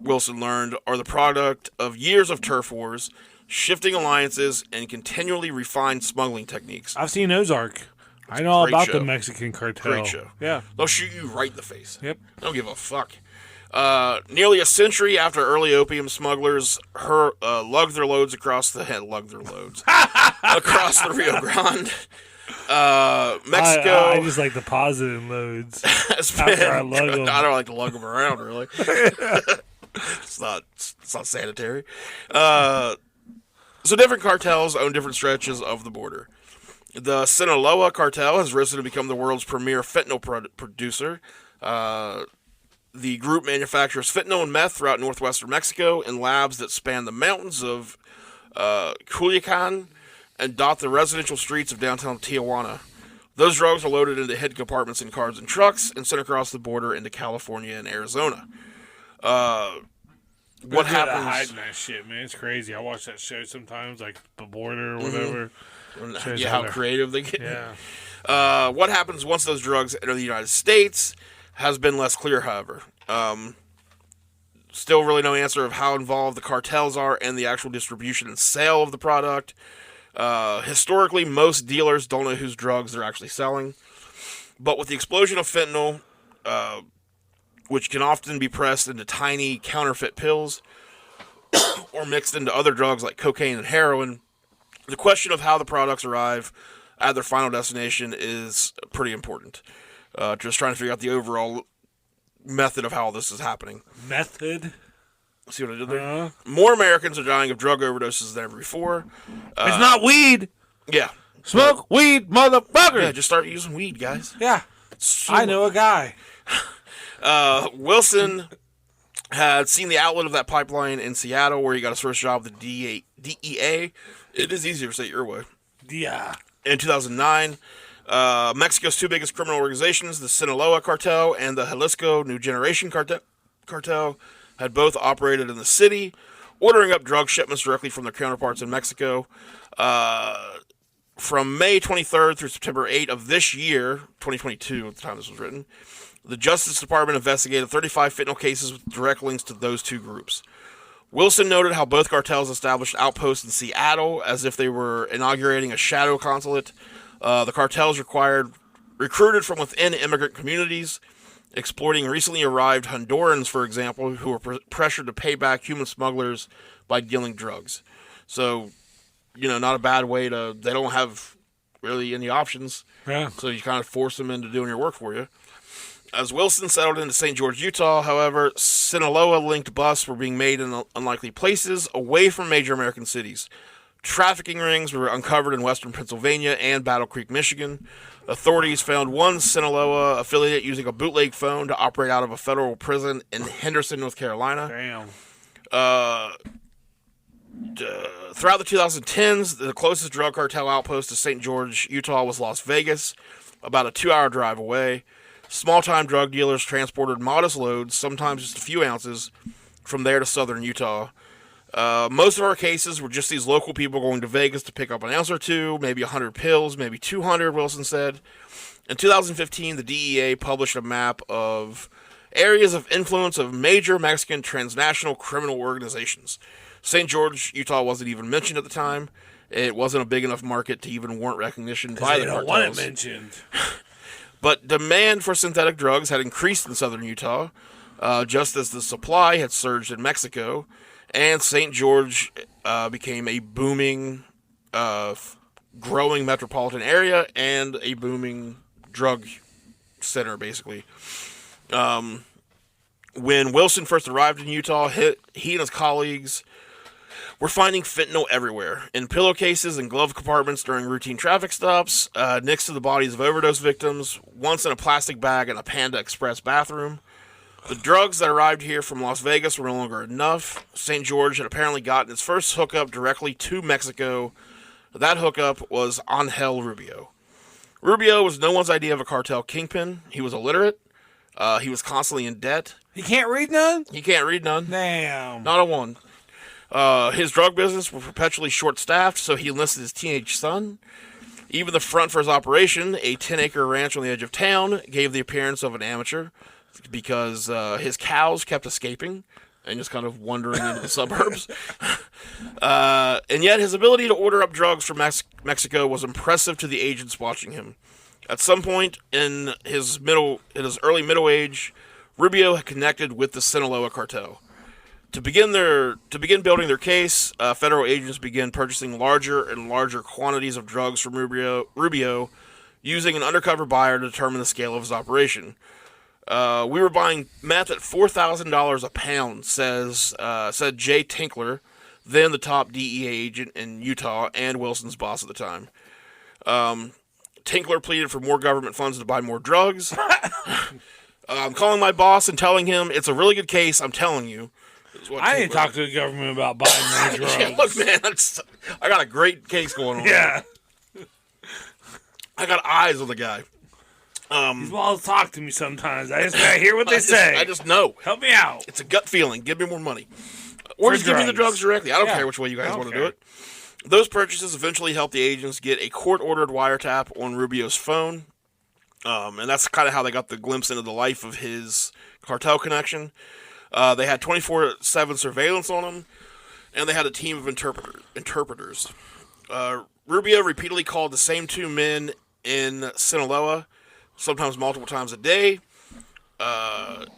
Wilson learned, are the product of years of turf wars, shifting alliances, and continually refined smuggling techniques. I've seen Ozark. I know all about show. the Mexican cartel. Great show. Yeah. They'll shoot you right in the face. Yep. Don't give a fuck. Nearly a century after early opium smugglers lugged their loads across the across the Rio Grande. Mexico. I just like the positive loads. After I lug them. I don't like to lug them around, really. It's not sanitary. So different cartels own different stretches of the border. The Sinaloa cartel has risen to become the world's premier fentanyl producer. The group manufactures fentanyl and meth throughout northwestern Mexico in labs that span the mountains of Culiacan and dot the residential streets of downtown Tijuana. Those drugs are loaded into hidden compartments in cars and trucks and sent across the border into California and Arizona. What happens? Hiding that shit, man. It's crazy. I watch that show sometimes, like The Border or whatever. Yeah, how creative they get. Yeah. What happens once those drugs enter the United States has been less clear, however. Still really no answer of how involved the cartels are in the actual distribution and sale of the product. Historically, most dealers don't know whose drugs they're actually selling. But with the explosion of fentanyl, which can often be pressed into tiny counterfeit pills or mixed into other drugs like cocaine and heroin, the question of how the products arrive at their final destination is pretty important. Just trying to figure out the overall method of how this is happening. Method? See what I did there? More Americans are dying of drug overdoses than ever before. It's not weed. Yeah. Smoke weed, motherfucker. Yeah, just start using weed, guys. Yeah. I know a guy. Wilson had seen the outlet of that pipeline in Seattle, where he got his first job with the DEA. It is easier to say it your way. Yeah. In 2009, Mexico's two biggest criminal organizations, the Sinaloa cartel and the Jalisco New Generation cartel, had both operated in the city, ordering up drug shipments directly from their counterparts in Mexico. From May 23rd through September 8th of this year, 2022 at the time this was written, the Justice Department investigated 35 fentanyl cases with direct links to those two groups. Wilson noted how both cartels established outposts in Seattle as if they were inaugurating a shadow consulate. The cartels recruited from within immigrant communities, exploiting recently arrived Hondurans, for example, who were pressured to pay back human smugglers by dealing drugs. So, not a bad way to... They don't have really any options. Yeah. So you kind of force them into doing your work for you. As Wilson settled into St. George, Utah, however, Sinaloa-linked busts were being made in unlikely places away from major American cities. Trafficking rings were uncovered in western Pennsylvania and Battle Creek, Michigan. Authorities found one Sinaloa affiliate using a bootleg phone to operate out of a federal prison in Henderson, North Carolina. Damn. Throughout the 2010s, the closest drug cartel outpost to St. George, Utah was Las Vegas, about a 2-hour drive away. Small-time drug dealers transported modest loads, sometimes just a few ounces, from there to southern Utah. Most of our cases were just these local people going to Vegas to pick up an ounce or two, maybe 100 pills, maybe 200, Wilson said. In 2015, the DEA published a map of areas of influence of major Mexican transnational criminal organizations. St. George, Utah wasn't even mentioned at the time. It wasn't a big enough market to even warrant recognition by the cartels. They don't want it mentioned. But demand for synthetic drugs had increased in southern Utah, just as the supply had surged in Mexico, and St. George became a booming, growing metropolitan area and a booming drug center, basically. When Wilson first arrived in Utah, he and his colleagues were finding fentanyl everywhere, in pillowcases and glove compartments during routine traffic stops, next to the bodies of overdose victims, once in a plastic bag in a Panda Express bathroom. The drugs that arrived here from Las Vegas were no longer enough. St. George had apparently gotten its first hookup directly to Mexico. That hookup was Ángel Rubio. Rubio was no one's idea of a cartel kingpin. He was illiterate. He was constantly in debt. He can't read none? He can't read none. Damn. Not a one. His drug business was perpetually short-staffed, so he enlisted his teenage son. Even the front for his operation, a 10-acre ranch on the edge of town, gave the appearance of an amateur because his cows kept escaping and just kind of wandering into the suburbs. And yet his ability to order up drugs from Mexico was impressive to the agents watching him. At some point in his early middle age, Rubio had connected with the Sinaloa cartel. To begin building their case, federal agents began purchasing larger and larger quantities of drugs from Rubio, using an undercover buyer to determine the scale of his operation. We were buying meth at $4,000 a pound, said Jay Tinkler, then the top DEA agent in Utah and Wilson's boss at the time. Tinkler pleaded for more government funds to buy more drugs. I'm calling my boss and telling him it's a really good case, I'm telling you. I didn't talk to the government about buying more drugs. Yeah, look, man, I got a great case going on. Yeah. I got eyes on the guy. These walls talk to me sometimes. I just gotta hear what they say. I just know. Help me out. It's a gut feeling. Give me more money. Or just give me the drugs directly. I don't care which way you guys want to do it. Those purchases eventually helped the agents get a court-ordered wiretap on Rubio's phone. And that's kind of how they got the glimpse into the life of his cartel connection. They had 24/7 surveillance on him, and they had a team of interpreters. Rubio repeatedly called the same two men in Sinaloa, sometimes multiple times a day. The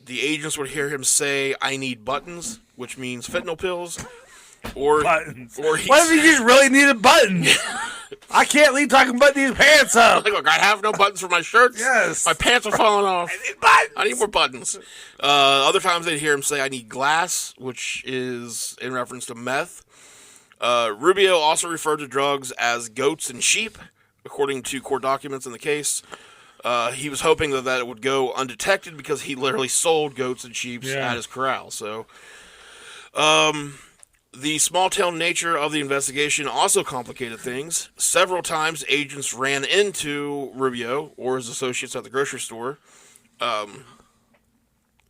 agents would hear him say, "I need buttons," which means fentanyl pills. Or buttons. Or what if he just really needed buttons? I can't leave talking about these pants up. Like, look, I have no buttons for my shirts. Yes. My pants are falling off. I need buttons. I need more buttons. Other times they'd hear him say, I need glass, which is in reference to meth. Rubio also referred to drugs as goats and sheep, according to court documents in the case. He was hoping that it would go undetected because he literally sold goats and sheep at his corral. So, the small-town nature of the investigation also complicated things. Several times, agents ran into Rubio or his associates at the grocery store.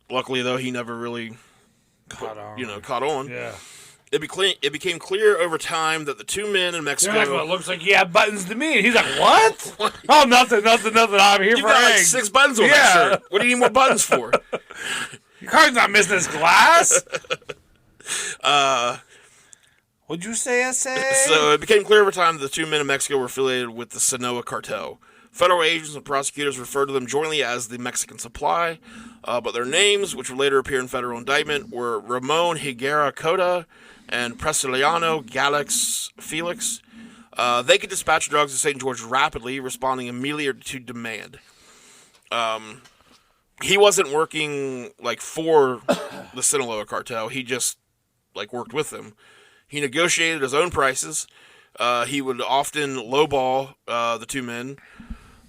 Luckily, though, he never really caught on. Yeah. It became clear over time that the two men in Mexico... Like, well, it looks like you have buttons to me. And he's like, what? Oh, nothing. I'm here You've for got eggs. like 6 buttons on that shirt. What do you need more buttons for? Your car's not missing this glass. What'd you say, So it became clear over time that the two men in Mexico were affiliated with the Sinaloa cartel. Federal agents and prosecutors referred to them jointly as the Mexican Supply, but their names, which would later appear in federal indictment, were Ramon Higuera Cota and Presiliano Galax Felix. They could dispatch drugs to St. George rapidly, responding immediately to demand. He wasn't working like for the Sinaloa cartel. He just like worked with them. He negotiated his own prices. He would often lowball the two men.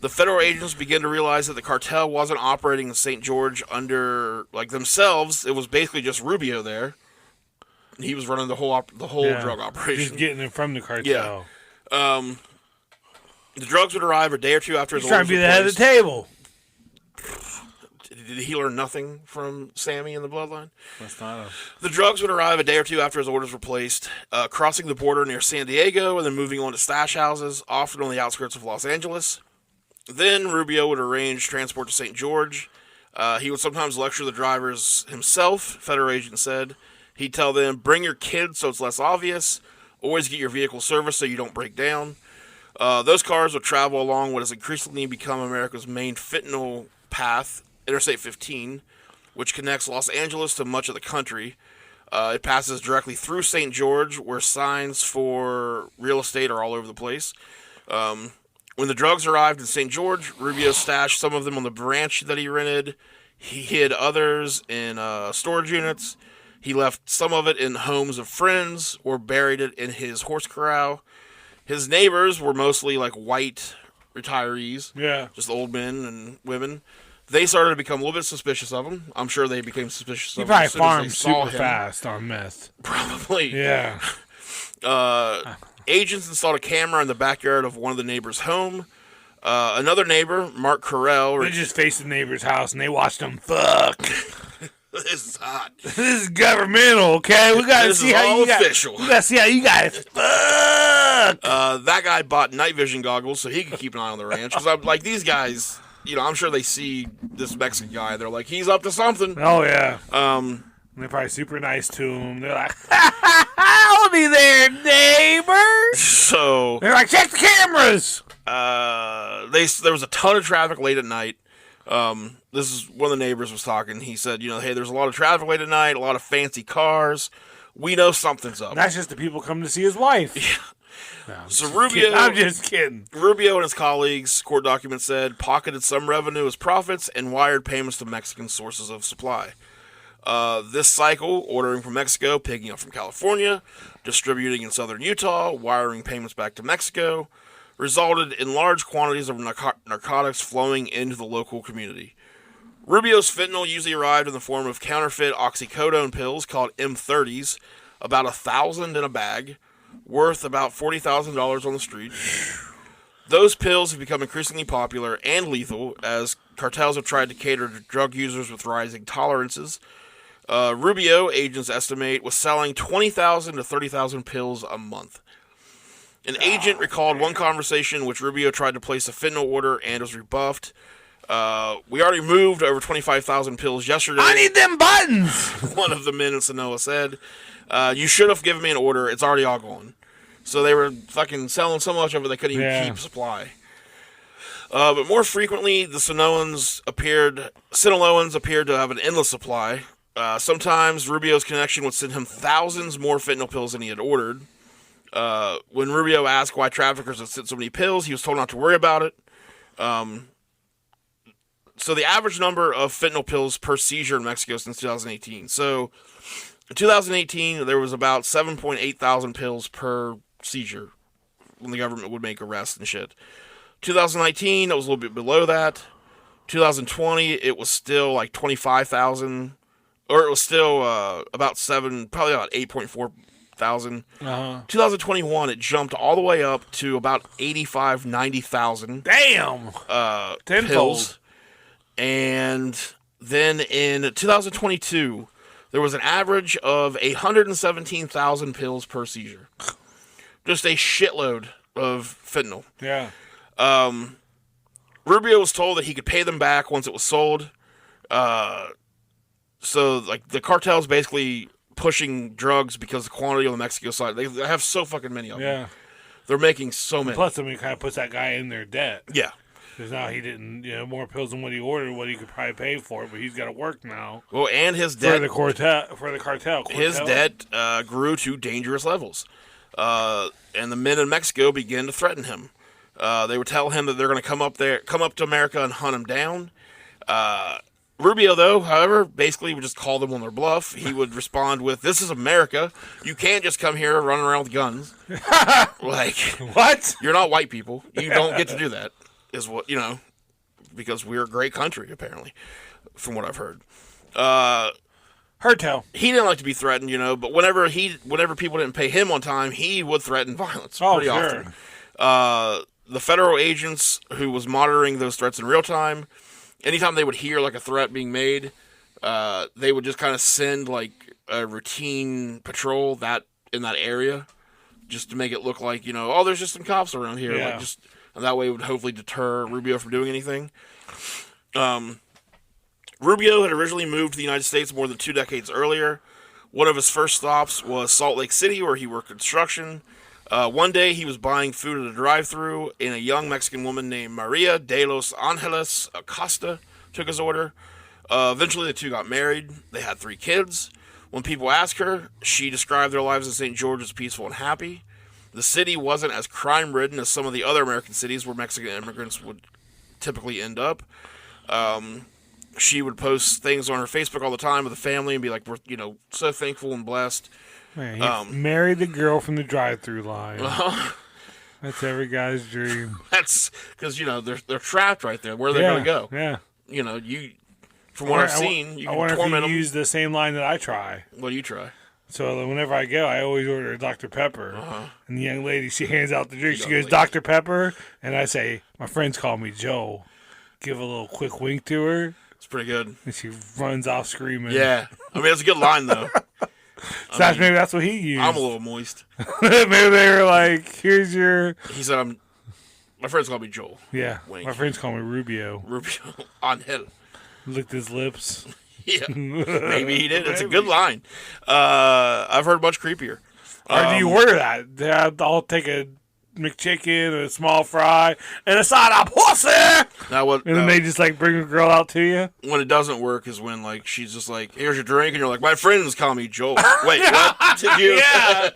The federal agents began to realize that the cartel wasn't operating in St. George under like themselves. It was basically just Rubio there. He was running the whole drug operation. Just getting it from the cartel. Yeah. The drugs would arrive a day or two after his orders were placed. Trying to be the head of the table. Did he learn nothing from Sammy in the bloodline? That's not The drugs would arrive a day or two after his orders were placed, crossing the border near San Diego and then moving on to stash houses, often on the outskirts of Los Angeles. Then Rubio would arrange transport to St. George. He would sometimes lecture the drivers himself, federal agent said. He'd tell them, bring your kids so it's less obvious. Always get your vehicle serviced so you don't break down. Those cars would travel along what has increasingly become America's main fentanyl path, Interstate 15, which connects Los Angeles to much of the country. It passes directly through St. George, where signs for real estate are all over the place. When the drugs arrived in St. George, Rubio stashed some of them on the ranch that he rented. He hid others in storage units. He left some of it in homes of friends or buried it in his horse corral. His neighbors were mostly like white retirees. Yeah. Just old men and women. They started to become a little bit suspicious of him. I'm sure they became suspicious of him. He probably farmed super fast on meth. Probably. Yeah. Agents installed a camera in the backyard of one of the neighbors' home. Another neighbor, Mark Carell... They just faced the neighbor's house and they watched them fuck. This is hot. This is governmental, okay? We gotta see how you official. We gotta see how you guys fuck. That guy bought night vision goggles so he could keep an eye on the ranch. Because I'm like, these guys, I'm sure they see this Mexican guy. They're like, he's up to something. Oh yeah. They're probably super nice to him. They're like, I'll be there, neighbor. So they're like, check the cameras. There was a ton of traffic late at night. This is one of the neighbors was talking. He said, hey, there's a lot of traffic late at night, a lot of fancy cars. We know something's up. That's just the people coming to see his wife. Yeah. No, So Rubio, I'm just kidding. Rubio and his colleagues, court documents said, pocketed some revenue as profits and wired payments to Mexican sources of supply. This cycle, ordering from Mexico, picking up from California, distributing in southern Utah, wiring payments back to Mexico, resulted in large quantities of narcotics flowing into the local community. Rubio's fentanyl usually arrived in the form of counterfeit oxycodone pills called M30s, about 1,000 in a bag, worth about $40,000 on the street. Those pills have become increasingly popular and lethal as cartels have tried to cater to drug users with rising tolerances. Rubio, agents estimate, was selling 20,000 to 30,000 pills a month. An agent recalled one conversation in which Rubio tried to place a fentanyl order and was rebuffed. We already moved over 25,000 pills yesterday. I need them buttons. One of the men in Sonoma said, you should have given me an order. It's already all gone. So they were fucking selling so much of it they couldn't even keep supply. But more frequently, the Sinaloans appeared to have an endless supply. Sometimes Rubio's connection would send him thousands more fentanyl pills than he had ordered. When Rubio asked why traffickers had sent so many pills, he was told not to worry about it. So the average number of fentanyl pills per seizure in Mexico since 2018. So in 2018, there was about 7.8 thousand pills per seizure when the government would make arrests and shit. 2019, it was a little bit below that. 2020, it was still like 25,000, or it was still probably about 8.4 thousand. 2021, it jumped all the way up to about 85, 90,000. Damn! Tenfold. Pills. And then in 2022, there was an average of 117,000 pills per seizure. Just a shitload of fentanyl. Yeah. Rubio was told that he could pay them back once it was sold. So, like, the cartel's basically pushing drugs because the quantity on the Mexico side, they have so fucking many of them. Yeah. They're making so many. Plus, I mean, it kind of puts that guy in their debt. Yeah. Because now he didn't, more pills than what he ordered, what he could probably pay for it, but he's got to work now. Well, and his debt... For the cartel. His debt grew to dangerous levels. And the men in Mexico began to threaten him. They would tell him that they're going to come up to America and hunt him down. Rubio, though, however, basically would just call them on their bluff. He would respond with, "This is America. You can't just come here running around with guns." Like, what? You're not white people. You don't get to do that, is what, because we're a great country, apparently, from what I've heard. Tell. He didn't like to be threatened, but whenever people didn't pay him on time, he would threaten violence pretty often. The federal agents who was monitoring those threats in real time, anytime they would hear like a threat being made, they would just kind of send like a routine patrol in that area, just to make it look like there's just some cops around here, and that way it would hopefully deter Rubio from doing anything. Rubio had originally moved to the United States more than 2 decades earlier. One of his first stops was Salt Lake City, where he worked construction. One day, he was buying food at a drive-thru, and a young Mexican woman named Maria de los Angeles Acosta took his order. Eventually, the two got married. They had 3 kids. When people asked her, she described their lives in St. George as peaceful and happy. The city wasn't as crime-ridden as some of the other American cities where Mexican immigrants would typically end up. She would post things on her Facebook all the time with the family and be like, "We're, so thankful and blessed." Man, he married the girl from the drive-through line. That's every guy's dream. That's because they're trapped right there. Where are they going to go? Yeah. From what I've seen, you can torment them. I wonder if you use the same line that I try. What do you try? So whenever I go, I always order a Dr. Pepper. And the young lady, she hands out the drink. She goes, "Dr. Pepper," and I say, "My friends call me Joe." Give a little quick wink to her. It's pretty good. And she runs off screaming. Yeah. I mean, it's a good line, though. Maybe that's what he used. I'm a little moist. Maybe they were like, "Here's your..." He said, my friends call me Joel. Yeah. Wink. My friends call me Rubio. Ángel. Licked his lips. Yeah. Maybe he did. It's a good line. I've heard much creepier. Or do you order that? I'll take a McChicken, a small fry, and a side of pussy. And then they just bring a girl out to you. When it doesn't work is when she's just like, "Here's your drink," and you're like, "My friends call me Joel." Wait, what? Did you? Yeah.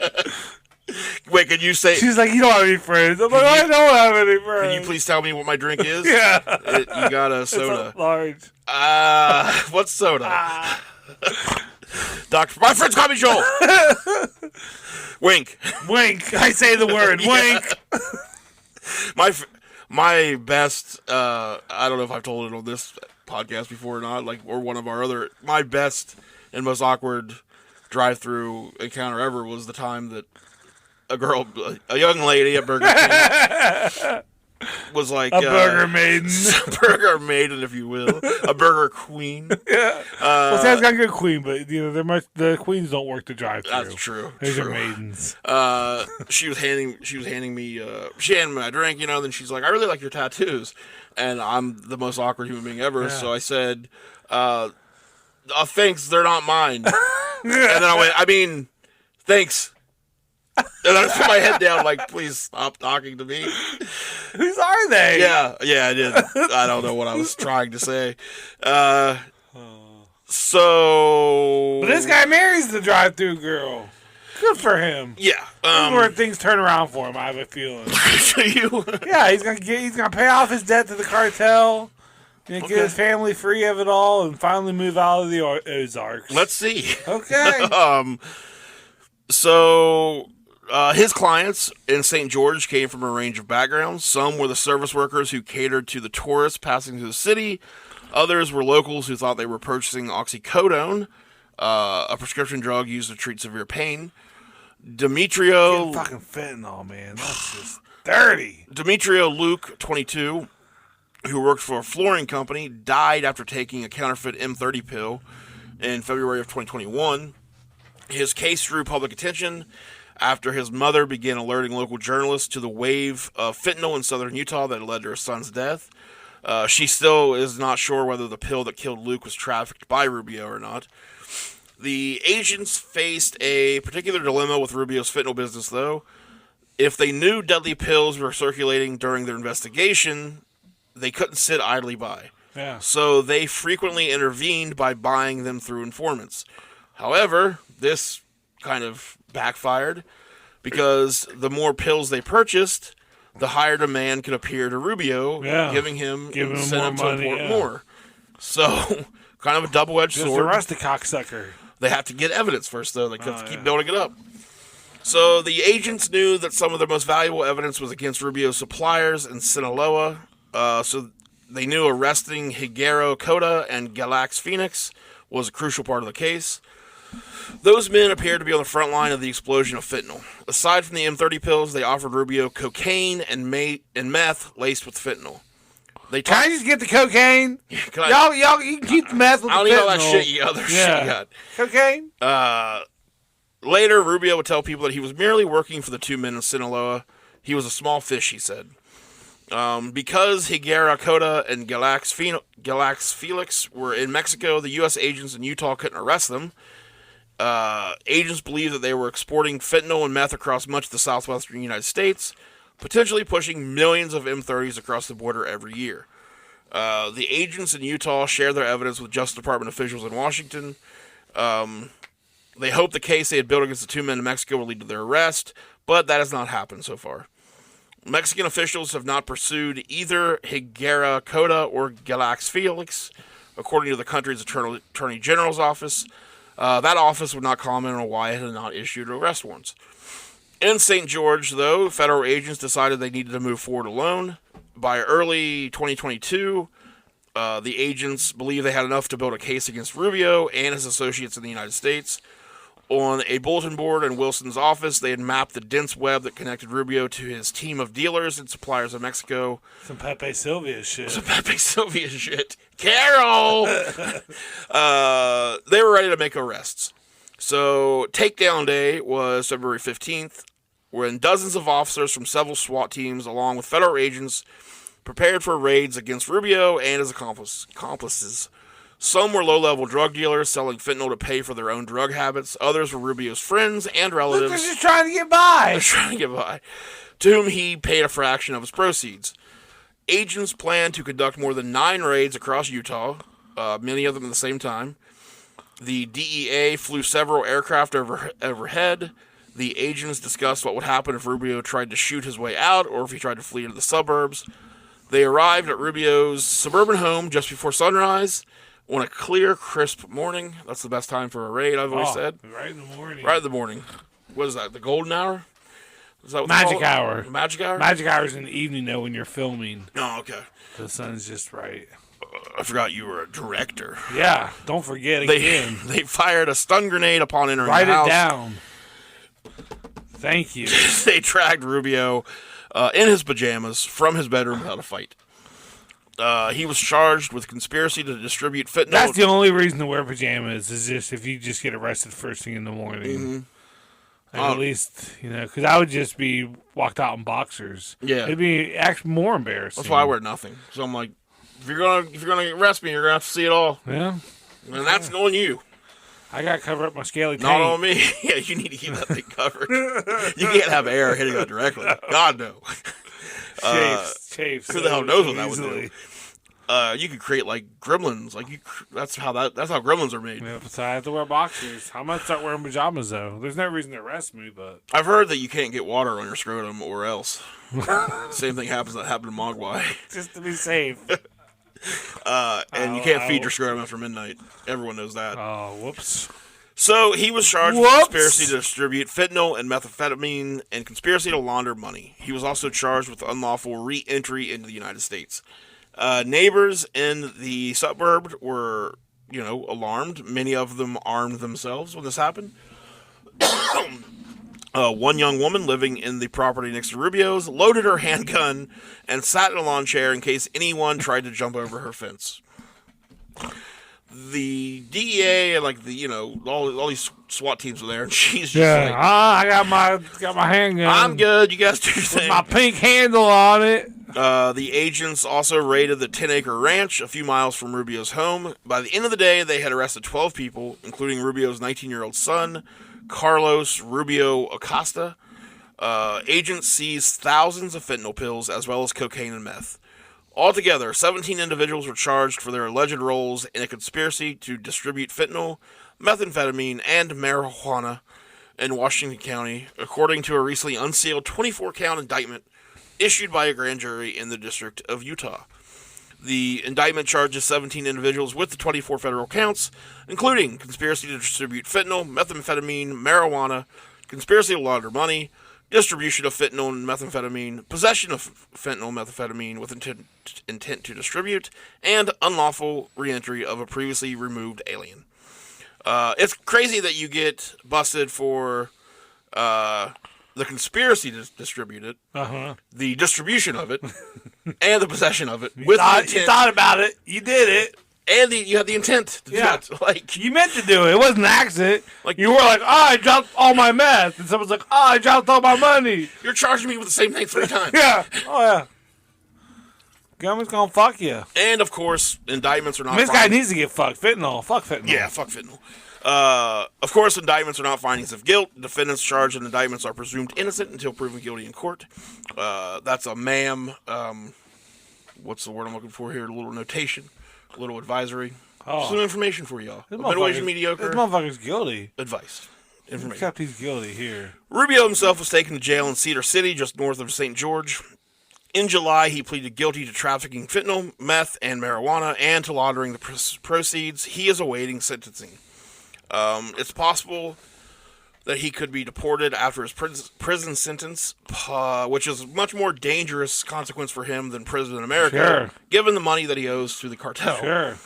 Wait, could you say? She's like, "You don't have any friends." I'm like, "I don't have any friends." Can you please tell me what my drink is? Yeah. You got a soda. It's a large. What soda? Doctor, my friends call me Joel. Wink. Wink. I say the word. Wink. My best, I don't know if I've told it on this podcast before or not, or one of our other, my best and most awkward drive-through encounter ever was the time that a young lady at Burger King was like... a burger maiden. Burger maiden, if you will. A burger queen. Yeah. Well, Sam's got a good queen, but the queens don't work the drive-thru. That's true. Those are maidens. She handed me my drink, then she's like, "I really like your tattoos." And I'm the most awkward human being ever, so I said, "Thanks, they're not mine." And then I went, "Thanks." And I put my head down "Please stop talking to me." Whose are they? Yeah, I did. I don't know what I was trying to say. So... But this guy marries the drive-through girl. Good for him. Yeah. This is where things turn around for him, I have a feeling. you? Yeah, he's gonna pay off his debt to the cartel, get his family free of it all, and finally move out of the Ozarks. Let's see. Okay. So his clients in St. George came from a range of backgrounds. Some were the service workers who catered to the tourists passing through the city. Others were locals who thought they were purchasing oxycodone, a prescription drug used to treat severe pain. Demetrio... Fucking fentanyl, man. That's just dirty. Demetrio Luke, 22, who worked for a flooring company, died after taking a counterfeit M30 pill in February of 2021. His case drew public attention after his mother began alerting local journalists to the wave of fentanyl in southern Utah that led to her son's death. She still is not sure whether the pill that killed Luke was trafficked by Rubio or not. The agents faced a particular dilemma with Rubio's fentanyl business, though. If they knew deadly pills were circulating during their investigation, they couldn't sit idly by. Yeah. So they frequently intervened by buying them through informants. However, this kind of backfired because the more pills they purchased, the higher demand could appear to Rubio, giving him incentive to import more. So, kind of a double-edged sword. Just arrest the cocksucker. They have to get evidence first, though. They have to keep building it up. So the agents knew that some of their most valuable evidence was against Rubio's suppliers in Sinaloa. So they knew arresting Higuero Cota and Galax Phoenix was a crucial part of the case. Those men appeared to be on the front line of the explosion of fentanyl. Aside from the M30 pills, they offered Rubio cocaine and meth laced with fentanyl. Can I just get the cocaine? Y'all, you can keep the meth with the fentanyl. I don't need all that shit you got. Cocaine? Later, Rubio would tell people that he was merely working for the two men in Sinaloa. He was a small fish, he said. Because Higuera Cota and Galax Felix were in Mexico, the U.S. agents in Utah couldn't arrest them. Agents believed that they were exporting fentanyl and meth across much of the southwestern United States, potentially pushing millions of M30s across the border every year. The agents in Utah shared their evidence with Justice Department officials in Washington. They hoped the case they had built against the two men in Mexico would lead to their arrest, but that has not happened so far. Mexican officials have not pursued either Higuera Cota or Galax Felix, according to the country's Attorney General's office. That office would not comment on why it had not issued arrest warrants. In St. George, though, federal agents decided they needed to move forward alone. By early 2022, the agents believed they had enough to build a case against Rubio and his associates in the United States. On a bulletin board in Wilson's office, they had mapped the dense web that connected Rubio to his team of dealers and suppliers in Mexico. Some Pepe Sylvia shit. Carol! They were ready to make arrests. So, takedown day was February 15th, when dozens of officers from several SWAT teams, along with federal agents, prepared for raids against Rubio and his accomplices. Some were low-level drug dealers selling fentanyl to pay for their own drug habits. Others were Rubio's friends and relatives. They're just trying to get by. To whom he paid a fraction of his proceeds. Agents planned to conduct more than 9 raids across Utah, many of them at the same time. The DEA flew several aircraft overhead. The agents discussed what would happen if Rubio tried to shoot his way out or if he tried to flee into the suburbs. They arrived at Rubio's suburban home just before sunrise on a clear, crisp morning. That's the best time for a raid, I've always said. Right in the morning. Right in the morning. What is that, the golden hour? Is that what Magic hour. Magic hour? Magic hour is in the evening, though, when you're filming. Oh, okay. The sun's just right. I forgot you were a director. Yeah, don't forget again. They fired a stun grenade upon entering the house. Write it down. Thank you. They dragged Rubio in his pajamas from his bedroom without a fight. He was charged with conspiracy to distribute fentanyl. That's the only reason to wear pajamas, is just if you just get arrested first thing in the morning. Mm-hmm. At least, because I would just be walked out in boxers. Yeah. It'd be actually more embarrassing. That's why I wear nothing. So I'm like, if you're gonna arrest me, you're gonna have to see it all. Yeah. And that's on you. I got to cover up my scaly taint. Not on me. Yeah, you need to keep that thing covered. You can't have air hitting that directly. God, no. Chafes. Who the hell knows what that would do? you could create like gremlins. Like that's how gremlins are made. Yeah, so I have to wear boxers. I might start wearing pajamas though. There's no reason to arrest me, but I've heard that you can't get water on your scrotum or else. Same thing happened in Mogwai. Just to be safe. And you can't feed your scrotum after midnight. Everyone knows that. Oh, whoops. So he was charged with conspiracy to distribute fentanyl and methamphetamine and conspiracy to launder money. He was also charged with unlawful re-entry into the United States. Neighbors in the suburb were, alarmed. Many of them armed themselves when this happened. One young woman living in the property next to Rubio's loaded her handgun and sat in a lawn chair in case anyone tried to jump over her fence. The DEA and all these SWAT teams were there, and she's just I got my handgun. I'm good. You guys do your thing. With my pink handle on it. The agents also raided the 10-acre ranch a few miles from Rubio's home. By the end of the day, they had arrested 12 people, including Rubio's 19-year-old son, Carlos Rubio Acosta. Agents seized thousands of fentanyl pills as well as cocaine and meth. Altogether, 17 individuals were charged for their alleged roles in a conspiracy to distribute fentanyl, methamphetamine, and marijuana in Washington County, according to a recently unsealed 24-count indictment issued by a grand jury in the District of Utah. The indictment charges 17 individuals with the 24 federal counts, including conspiracy to distribute fentanyl, methamphetamine, marijuana, conspiracy to launder money, distribution of fentanyl and methamphetamine, possession of fentanyl and methamphetamine with intent to distribute, and unlawful reentry of a previously removed alien. It's crazy that you get busted for the conspiracy to distribute it, the distribution of it, and the possession of it. You thought about it. You did it. And you had the intent to do it. Like, you meant to do it. It wasn't an accident. Like, you were like, I dropped all my meth. And someone's like, I dropped all my money. You're charging me with the same thing 3 times. Yeah. Oh, yeah. Government's gonna fuck you. And, of course, indictments are not This guy needs to get fucked. Fentanyl. Fuck fentanyl. Yeah, fuck fentanyl. Of course, indictments are not findings of guilt. Defendants charged in indictments are presumed innocent until proven guilty in court. That's a what's the word I'm looking for here? A little notation. A little advisory. Some information for y'all. Middle-aged mediocre. This motherfucker's guilty. Advice. Information. Except he's guilty here. Rubio himself was taken to jail in Cedar City, just north of St. George. In July, he pleaded guilty to trafficking fentanyl, meth, and marijuana, and to laundering the proceeds. He is awaiting sentencing. It's possible that he could be deported after his prison sentence, which is a much more dangerous consequence for him than prison in America, given the money that he owes to the cartel. Sure.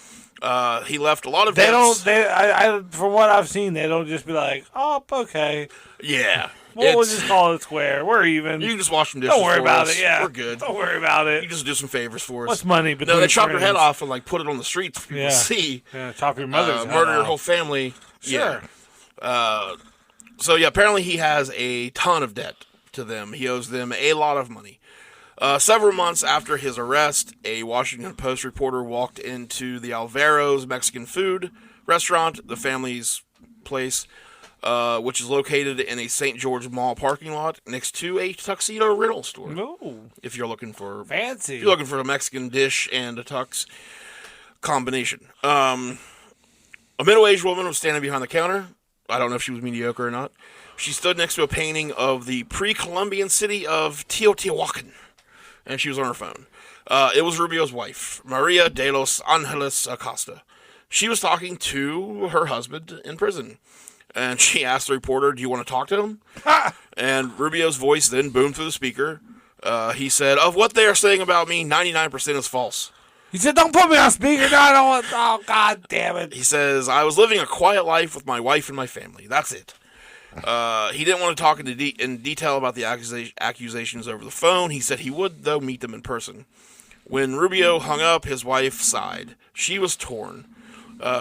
He left a lot of debts. From what I've seen, they don't just be like, oh, okay. Yeah. We'll just call it square. We're even. You can just wash some dishes. Don't worry about us. it. Yeah. We're good. Don't worry about it. You just do some favors for us. What's money? No, they chop your head off and put it on the streets for people to see. Yeah, chop your mother's head murder off. your whole family. Sure. Yeah. So, apparently he has a ton of debt to them. He owes them a lot of money. Several months after his arrest, a Washington Post reporter walked into the Alvaro's Mexican food restaurant, the family's place, which is located in a St. George Mall parking lot next to a tuxedo rental store. No. If you're looking for fancy. If you're looking for a Mexican dish and a tux combination. A middle-aged woman was standing behind the counter. I don't know if she was mediocre or not. She stood next to a painting of the pre-Columbian city of Teotihuacan, and she was on her phone. It was Rubio's wife, Maria de los Angeles Acosta. She was talking to her husband in prison, and she asked the reporter, do you want to talk to him? And Rubio's voice then boomed through the speaker. He said, of what they are saying about me, 99% is false. He said, don't put me on speaker. No, I don't want... Oh, God damn it. He says, I was living a quiet life with my wife and my family. That's it. He didn't want to talk in detail about the accusations over the phone. He said he would, though, meet them in person. When Rubio hung up, his wife sighed. She was torn.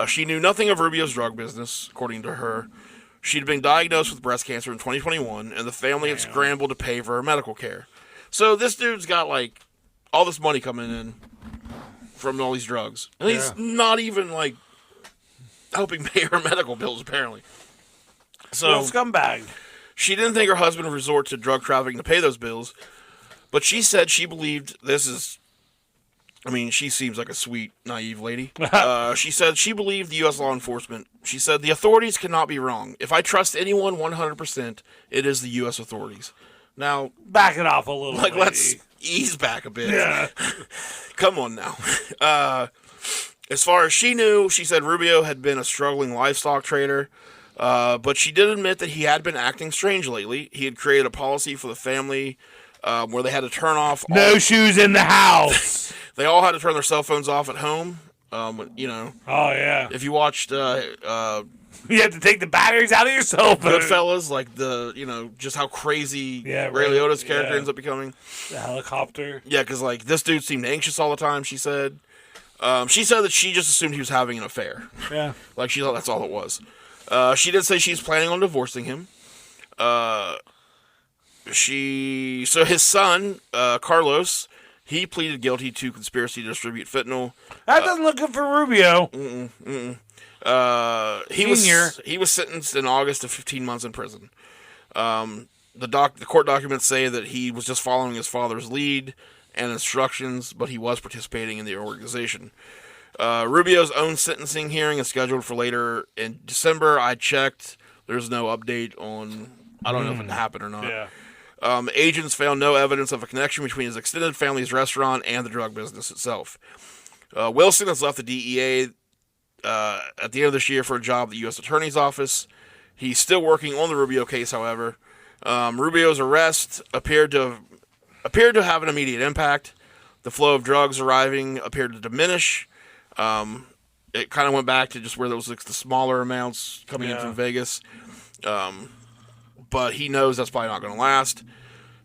She knew nothing of Rubio's drug business, according to her. She'd been diagnosed with breast cancer in 2021, and the family had scrambled to pay for her medical care. So this dude's got, all this money coming in from all these drugs. And he's not even, helping pay her medical bills, apparently. So, scumbag. She didn't think her husband would resort to drug trafficking to pay those bills, but she said she believed this is I mean, she seems like a sweet, naive lady. She said she believed the U.S. law enforcement. She said, the authorities cannot be wrong. If I trust anyone 100%, it is the U.S. authorities. Now, back it off a little. Like, lady. let's ease back a bit. Yeah. Come on now. As far as she knew, she said Rubio had been a struggling livestock trader. But she did admit that he had been acting strange lately. He had created a policy for the family where they had to turn off no shoes in the house. They all had to turn their cell phones off at home. You know. Oh yeah. If you watched, you have to take the batteries out of your cell phone. Goodfellas, like just how crazy Ray Liotta's character ends up becoming. The helicopter. Yeah, because like this dude seemed anxious all the time. She said. She said that she just assumed he was having an affair. Yeah. Like she thought that's all it was. She did say she's planning on divorcing him. So his son, Carlos, he pleaded guilty to conspiracy to distribute fentanyl. That doesn't look good for Rubio. He was sentenced in August to 15 months in prison. The court documents say that he was just following his father's lead and instructions, but he was participating in the organization. Rubio's own sentencing hearing is scheduled for later in December. I checked. There's no update on. I don't know if it happened or not. Yeah. Agents found no evidence of a connection between his extended family's restaurant and the drug business itself. Wilson has left the DEA at the end of this year for a job at the U.S. Attorney's Office. He's still working on the Rubio case, however. Rubio's arrest appeared to have an immediate impact. The flow of drugs arriving appeared to diminish. It kind of went back to just where there was like the smaller amounts coming in from Vegas. But he knows that's probably not going to last.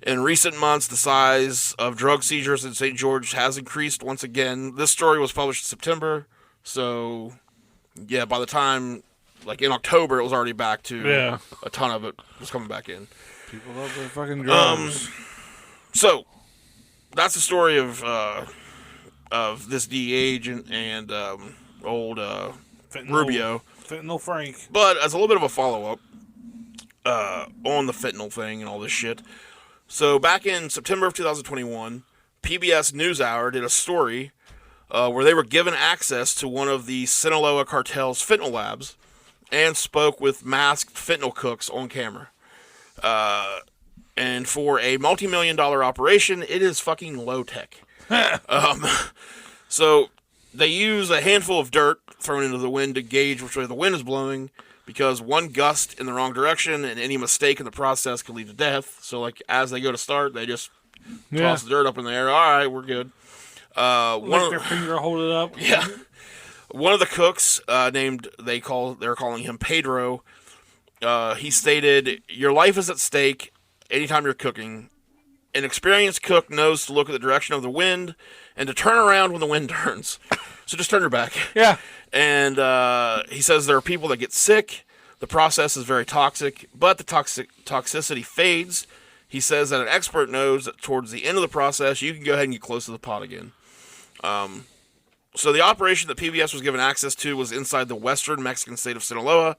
In recent months, the size of drug seizures in St. George has increased once again. This story was published in September. So, yeah, by the time, like in October, it was already back to a ton of it was coming back in. People love their fucking drugs. So, that's the story of this DEA agent and old Rubio. Fentanyl Frank. But as a little bit of a follow-up on the fentanyl thing and all this shit. So, back in September of 2021, PBS NewsHour did a story where they were given access to one of the Sinaloa cartel's fentanyl labs and spoke with masked fentanyl cooks on camera. And for a multi-million-dollar operation, it is fucking low-tech. So they use a handful of dirt thrown into the wind to gauge which way the wind is blowing, because one gust in the wrong direction and any mistake in the process could lead to death. So, like, as they go to start, they just toss the dirt up in the air. All right, we're good. Lick their finger, hold it up. Yeah. One of the cooks, they're calling him Pedro. He stated, "Your life is at stake anytime you're cooking. An experienced cook knows to look at the direction of the wind and to turn around when the wind turns. So just turn your back." Yeah. And he says there are people that get sick. The process is very toxic, but the toxicity fades. He says that an expert knows that towards the end of the process, you can go ahead and get close to the pot again. So the operation that PBS was given access to was inside the western Mexican state of Sinaloa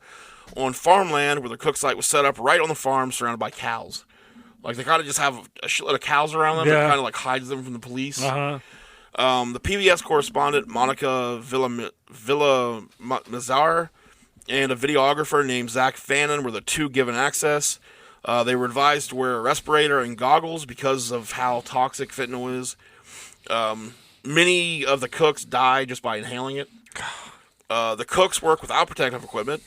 on farmland where the cook site was set up right on the farm surrounded by cows. Like, they kind of just have a shitload of cows around them that kind of, like, hides them from the police. The PBS correspondent, Monica Villamizar, and a videographer named Zach Fannin were the two given access. They were advised to wear a respirator and goggles because of how toxic fentanyl is. Many of the cooks die just by inhaling it. The cooks work without protective equipment.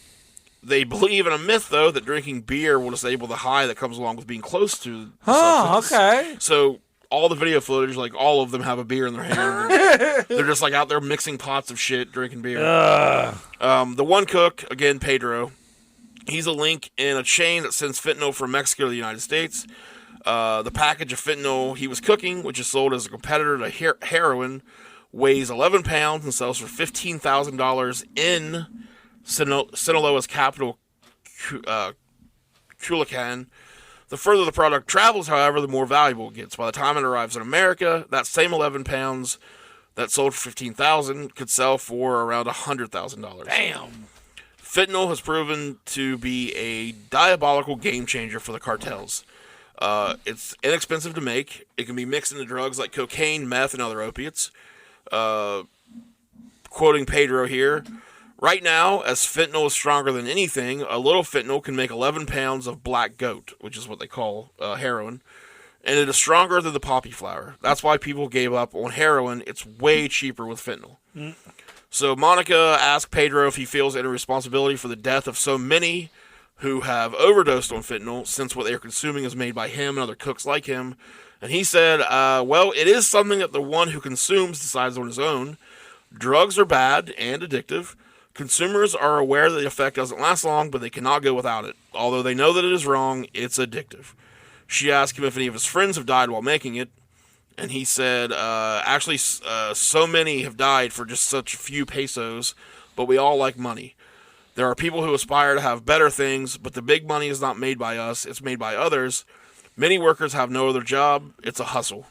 They believe in a myth, though, that drinking beer will disable the high that comes along with being close to the substance. Okay. So all the video footage, like, all of them have a beer in their hand. They're just, like, out there mixing pots of shit, drinking beer. The one cook, again, Pedro, he's a link in a chain that sends fentanyl from Mexico to the United States. The package of fentanyl he was cooking, which is sold as a competitor to heroin, weighs 11 pounds and sells for $15,000 in Sinaloa's capital, Culiacan. The further the product travels, however, the more valuable it gets. By the time it arrives in America, that same 11 pounds that sold for $15,000 could sell for around $100,000. Damn. Fentanyl has proven to be a diabolical game changer for the cartels. It's inexpensive to make. It can be mixed into drugs like cocaine, meth, and other opiates. Quoting Pedro here, right now, as fentanyl is stronger than anything, a little fentanyl can make 11 pounds of black goat, which is what they call heroin, and it is stronger than the poppy flower. That's why people gave up on heroin. It's way cheaper with fentanyl. So Monica asked Pedro if he feels any responsibility for the death of so many who have overdosed on fentanyl, since what they are consuming is made by him and other cooks like him. And he said, well, it is something that the one who consumes decides on his own. Drugs are bad and addictive. Consumers are aware that the effect doesn't last long, but they cannot go without it. Although they know that it is wrong, it's addictive. She asked him if any of his friends have died while making it, and he said, actually, so many have died for just such a few pesos, but we all like money. There are people who aspire to have better things, but the big money is not made by us, it's made by others. Many workers have no other job. It's a hustle.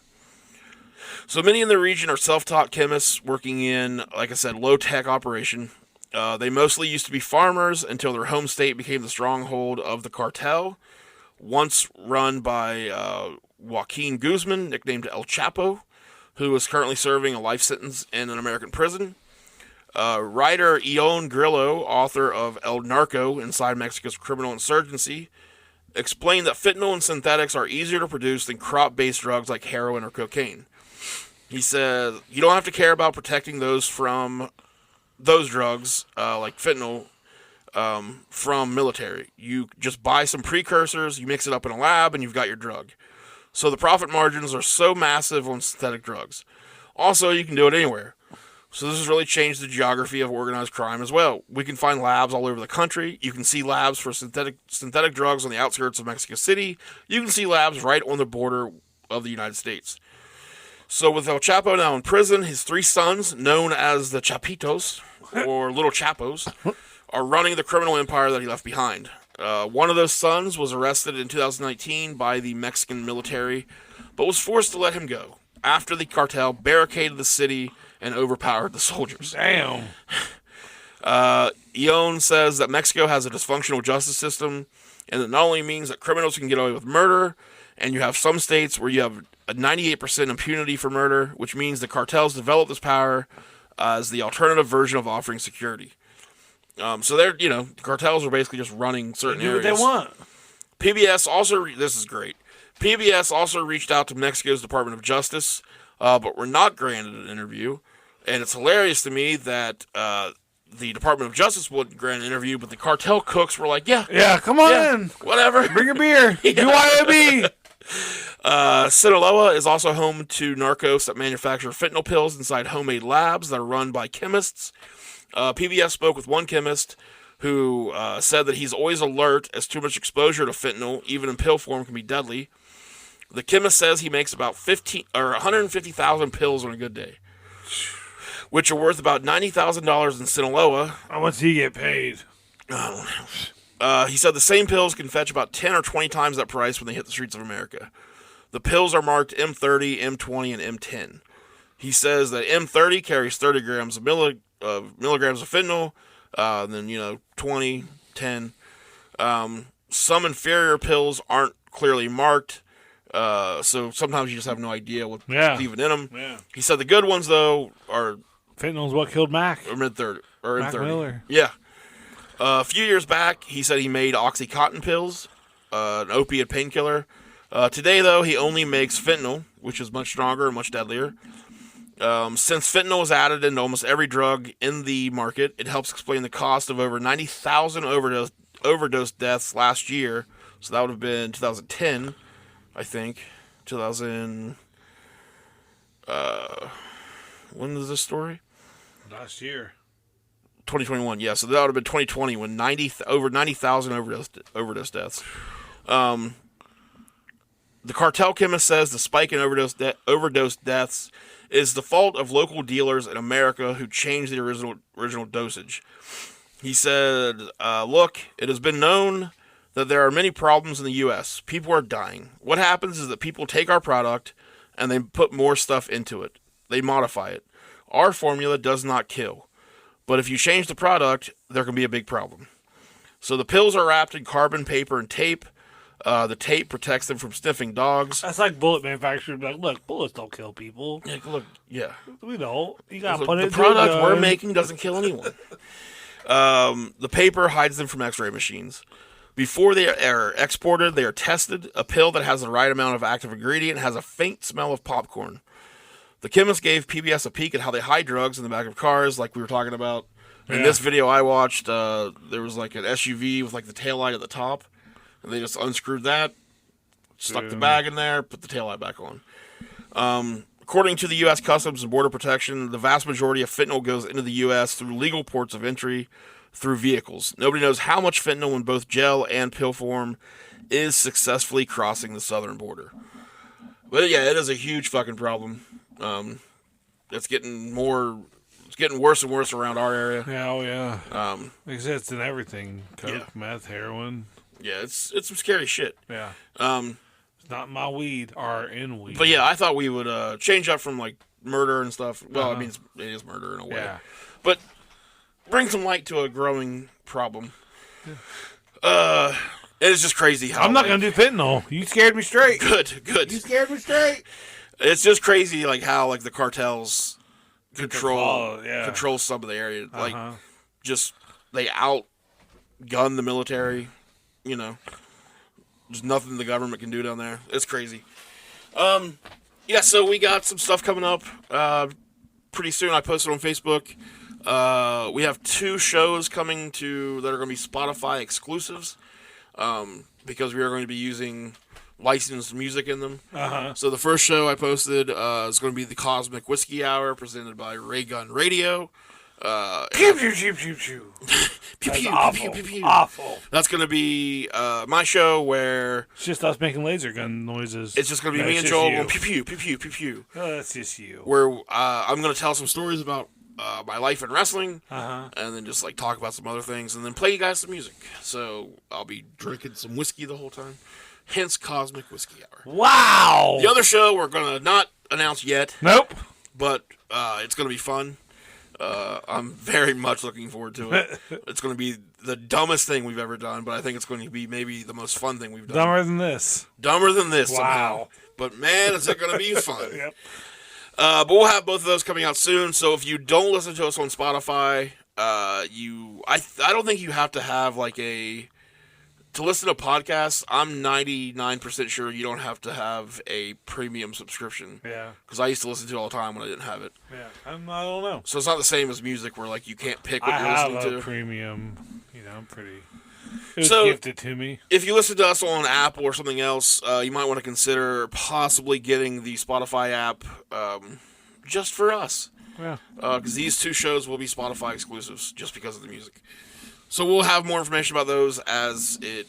So many in the region are self-taught chemists working in, like I said, low-tech operation. They mostly used to be farmers until their home state became the stronghold of the cartel, once run by Joaquin Guzman, nicknamed El Chapo, who is currently serving a life sentence in an American prison. Writer Ion Grillo, author of El Narco, Inside Mexico's Criminal Insurgency, explained that fentanyl and synthetics are easier to produce than crop-based drugs like heroin or cocaine. He said, you don't have to care about protecting those from those drugs, like fentanyl, from military. You just buy some precursors, you mix it up in a lab, and you've got your drug. So the profit margins are so massive on synthetic drugs. Also, you can do it anywhere. So this has really changed the geography of organized crime as well. We can find labs all over the country. You can see labs for synthetic drugs on the outskirts of Mexico City. You can see labs right on the border of the United States. So with El Chapo now in prison, his 3 sons, known as the Chapitos, or Little Chapos, are running the criminal empire that he left behind. One of those sons was arrested in 2019 by the Mexican military, but was forced to let him go after the cartel barricaded the city and overpowered the soldiers. Damn. Ion says that Mexico has a dysfunctional justice system, and it not only means that criminals can get away with murder, and you have some states where you have a 98% impunity for murder, which means the cartels develop this power as the alternative version of offering security. So they're, the cartels are basically just running certain areas. They do what they want. PBS also, this is great. PBS also reached out to Mexico's Department of Justice, but were not granted an interview. And it's hilarious to me that the Department of Justice wouldn't grant an interview, but the cartel cooks were like, yeah, come on, whatever. Bring your beer. BYOB. Sinaloa is also home to narcos that manufacture fentanyl pills inside homemade labs that are run by chemists. PBS spoke with one chemist who said that he's always alert as too much exposure to fentanyl, even in pill form, can be deadly. The chemist says he makes about 150,000 pills on a good day, which are worth about $90,000 in Sinaloa. How much do he get paid? I don't know. He said the same pills can fetch about 10 or 20 times that price when they hit the streets of America. The pills are marked M30, M20, and M10. He says that M30 carries 30 grams of milligrams of fentanyl, then 20, 10. Some inferior pills aren't clearly marked, so sometimes you just have no idea what's even in them. Yeah. He said the good ones though are fentanyl's what killed Mac. Or mid-30 or Mac M30. Miller. Yeah. A few years back, he said he made OxyContin pills, an opiate painkiller. Today, though, he only makes fentanyl, which is much stronger and much deadlier. Since fentanyl is added into almost every drug in the market, it helps explain the cost of over 90,000 overdose deaths last year. So that would have been 2010, I think. 2000. When is this story? Last year. 2021, yeah. So that would have been 2020 when over 90,000 overdose deaths. The cartel chemist says the spike in overdose deaths is the fault of local dealers in America who changed the original dosage. He said, look, it has been known that there are many problems in the U.S. People are dying. What happens is that people take our product and they put more stuff into it. They modify it. Our formula does not kill. But if you change the product, there can be a big problem. So the pills are wrapped in carbon paper and tape. The tape protects them from sniffing dogs. That's like bullet manufacturers. Like, look, bullets don't kill people. Yeah, look, yeah. We don't. You got to put it the in product a we're gun. making doesn't kill anyone. The paper hides them from X-ray machines. Before they are exported, they are tested. A pill that has the right amount of active ingredient has a faint smell of popcorn. The chemist gave PBS a peek at how they hide drugs in the back of cars, like we were talking about. In this video I watched, there was like an SUV with like the taillight at the top, and they just unscrewed that, stuck the bag in there, put the taillight back on. According to the U.S. Customs and Border Protection, the vast majority of fentanyl goes into the U.S. through legal ports of entry through vehicles. Nobody knows how much fentanyl in both gel and pill form is successfully crossing the southern border. But yeah, it is a huge fucking problem. It's getting worse and worse around our area. Yeah, oh yeah. Exists in everything. Coke, meth, heroin. Yeah, it's some scary shit. Yeah. It's not my weed, or in weed. But yeah, I thought we would change up from like murder and stuff. Well, I mean, it is murder in a way. Yeah. But bring some light to a growing problem. It is just crazy how I'm not gonna do fentanyl. You scared me straight. Good. You scared me straight. It's just crazy, like how like the cartels control control some of the area. Like just they outgun the military. You know, there's nothing the government can do down there. It's crazy. Yeah. So we got some stuff coming up pretty soon. I posted on Facebook. We have 2 shows coming that are going to be Spotify exclusives because we are going to be using licensed music in them. So the first show I posted is going to be the Cosmic Whiskey Hour presented by Ray Gun Radio. Pew, pew, pew, pew, pew. That's awful. Awful. That's going to be my show where it's just us making laser gun noises. it's just going to be me and Joel going pew pew pew pew pew pew. Oh, that's just you. Where I'm going to tell some stories about my life in wrestling, Uh-huh. and then just like talk about some other things, and then play you guys some music. So I'll be drinking some whiskey the whole time. Hence Cosmic Whiskey Hour. Wow. The other show we're going to not announce yet. Nope. But it's going to be fun. I'm very much looking forward to it. It's going to be the dumbest thing we've ever done, but I think it's going to be maybe the most fun thing we've done. Dumber than this. Dumber than this Wow. somehow. But man, is it going to be fun. Yep. But we'll have both of those coming out soon. So if you don't listen to us on Spotify, I don't think you have to have like to listen to podcasts. I'm 99% sure you don't have to have a premium subscription. Yeah. Because I used to listen to it all the time when I didn't have it. Yeah. I don't know. So it's not the same as music where like you can't pick what I you're have listening a to. premium. I'm pretty. It was So- gifted to me. If you listen to us on Apple or something else, you might want to consider possibly getting the Spotify app just for us. Yeah. Because these 2 shows will be Spotify exclusives just because of the music. So we'll have more information about those as they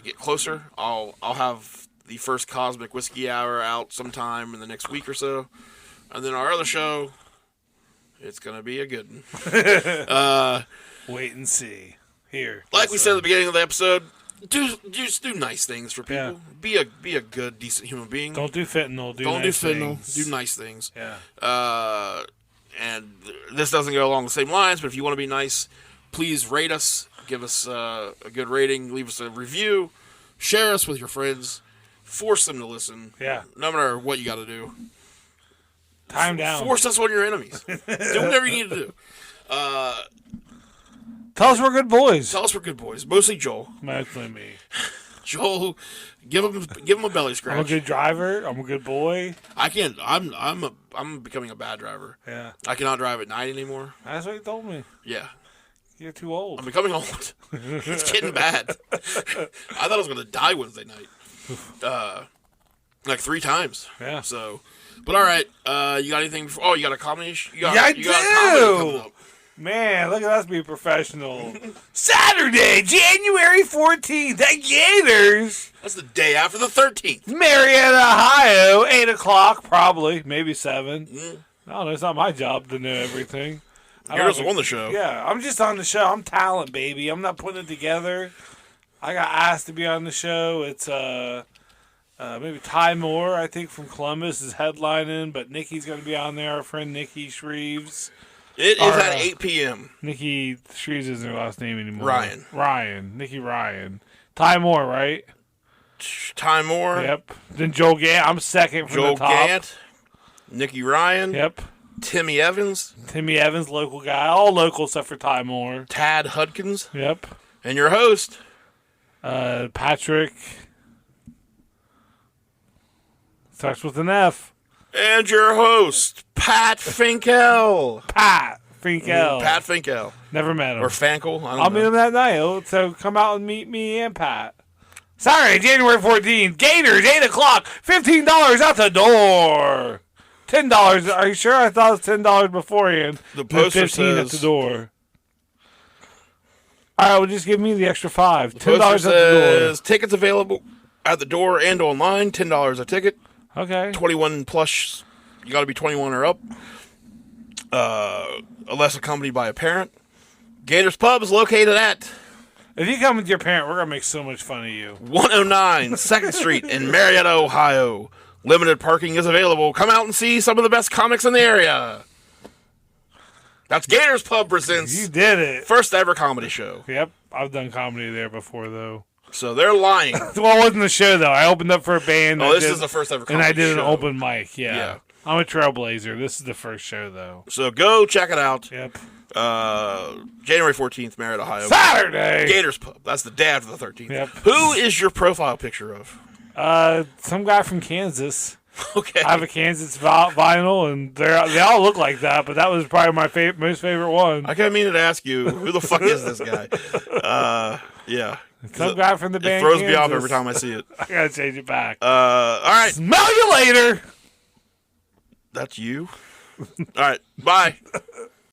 get closer. I'll have the first Cosmic Whiskey Hour out sometime in the next week or so, and then our other show, it's gonna be a good one. Wait and see. Here. Like we said at the beginning of the episode, just do nice things for people. Yeah. Be a good, decent human being. Don't do fentanyl. Don't nice do fentanyl. things. Do nice things. Yeah. And this doesn't go along the same lines, but if you want to be nice, please rate us. Give us a good rating. Leave us a review. Share us with your friends. Force them to listen. Yeah. No matter what you got to do. Time down. Force us on your enemies. Do whatever you need to do. Tell us we're good boys. Tell us we're good boys. Mostly Joel. Mostly me. Joel, give him a belly scratch. I'm a good driver. I'm a good boy. I can't. I'm becoming a bad driver. Yeah. I cannot drive at night anymore. That's what you told me. Yeah. You're too old. I'm becoming old. It's getting bad. I thought I was going to die Wednesday night. Like 3 times. Yeah. So, but all right. You got anything? You got a comedy? You got I a comedy coming up. Man, look at us be professional. Saturday, January 14th at Gators. That's the day after the 13th. Marietta, Ohio, 8 o'clock, probably, maybe 7. Mm. I don't know, it's not my job to know everything. You're just on the show. Yeah, I'm just on the show. I'm talent, baby. I'm not putting it together. I got asked to be on the show. It's maybe Ty Moore, I think, from Columbus is headlining, but Nikki's going to be on there. Our friend Nikki Shreves. It is at 8 p.m. Nikki Shreves isn't her last name anymore. Ryan. Nikki Ryan. Ty Moore, right? Ty Moore. Yep. Then Joel Gant. I'm second from Joel the top. Gant. Nikki Ryan. Yep. Timmy Evans. Local guy. All local except for Ty Moore. Tad Hudkins. Yep. And your host. Patrick. Starts with an F. And your host, Pat Finkel. Pat Finkel. Pat Finkel. Never met him. Or Fankel. I don't I'll know. meet him that night. So come out and meet me and Pat. Saturday, January 14th. Gators, 8 o'clock. $15 out the door. $10. Are you sure? I thought it was $10 beforehand. The poster 15 says, at the door. All right, well, just give me the extra $5. $10 poster at the door. says tickets available at the door and online. $10 a ticket. Okay. 21 plus. You got to be 21 or up. Unless accompanied by a parent. Gators Pub is located at If you come with your parent, we're going to make so much fun of you. 109 2nd Street in Marietta, Ohio. Limited parking is available. Come out and see some of the best comics in the area. That's Gators Pub presents You did it. first ever comedy show. Yep. I've done comedy there before, though. So they're lying. Well, it wasn't the show, though. I opened up for a band. Oh, this is the first ever comedy and I did show. an open mic, yeah. Yeah. I'm a trailblazer. This is the first show, though. So go check it out. Yep. January 14th, Marietta, Ohio. Saturday! Gators Pub. That's the day after the 13th. Yep. Who is your profile picture of? Some guy from Kansas. Okay. I have a Kansas vinyl, and they all look like that, but that was probably my most favorite one. I kind of mean to ask you, who the fuck is this guy? Yeah. Some guy from the It band throws Kansas. me off every time I see it. I gotta change it back. All right. Smell you later! That's you? All right. Bye.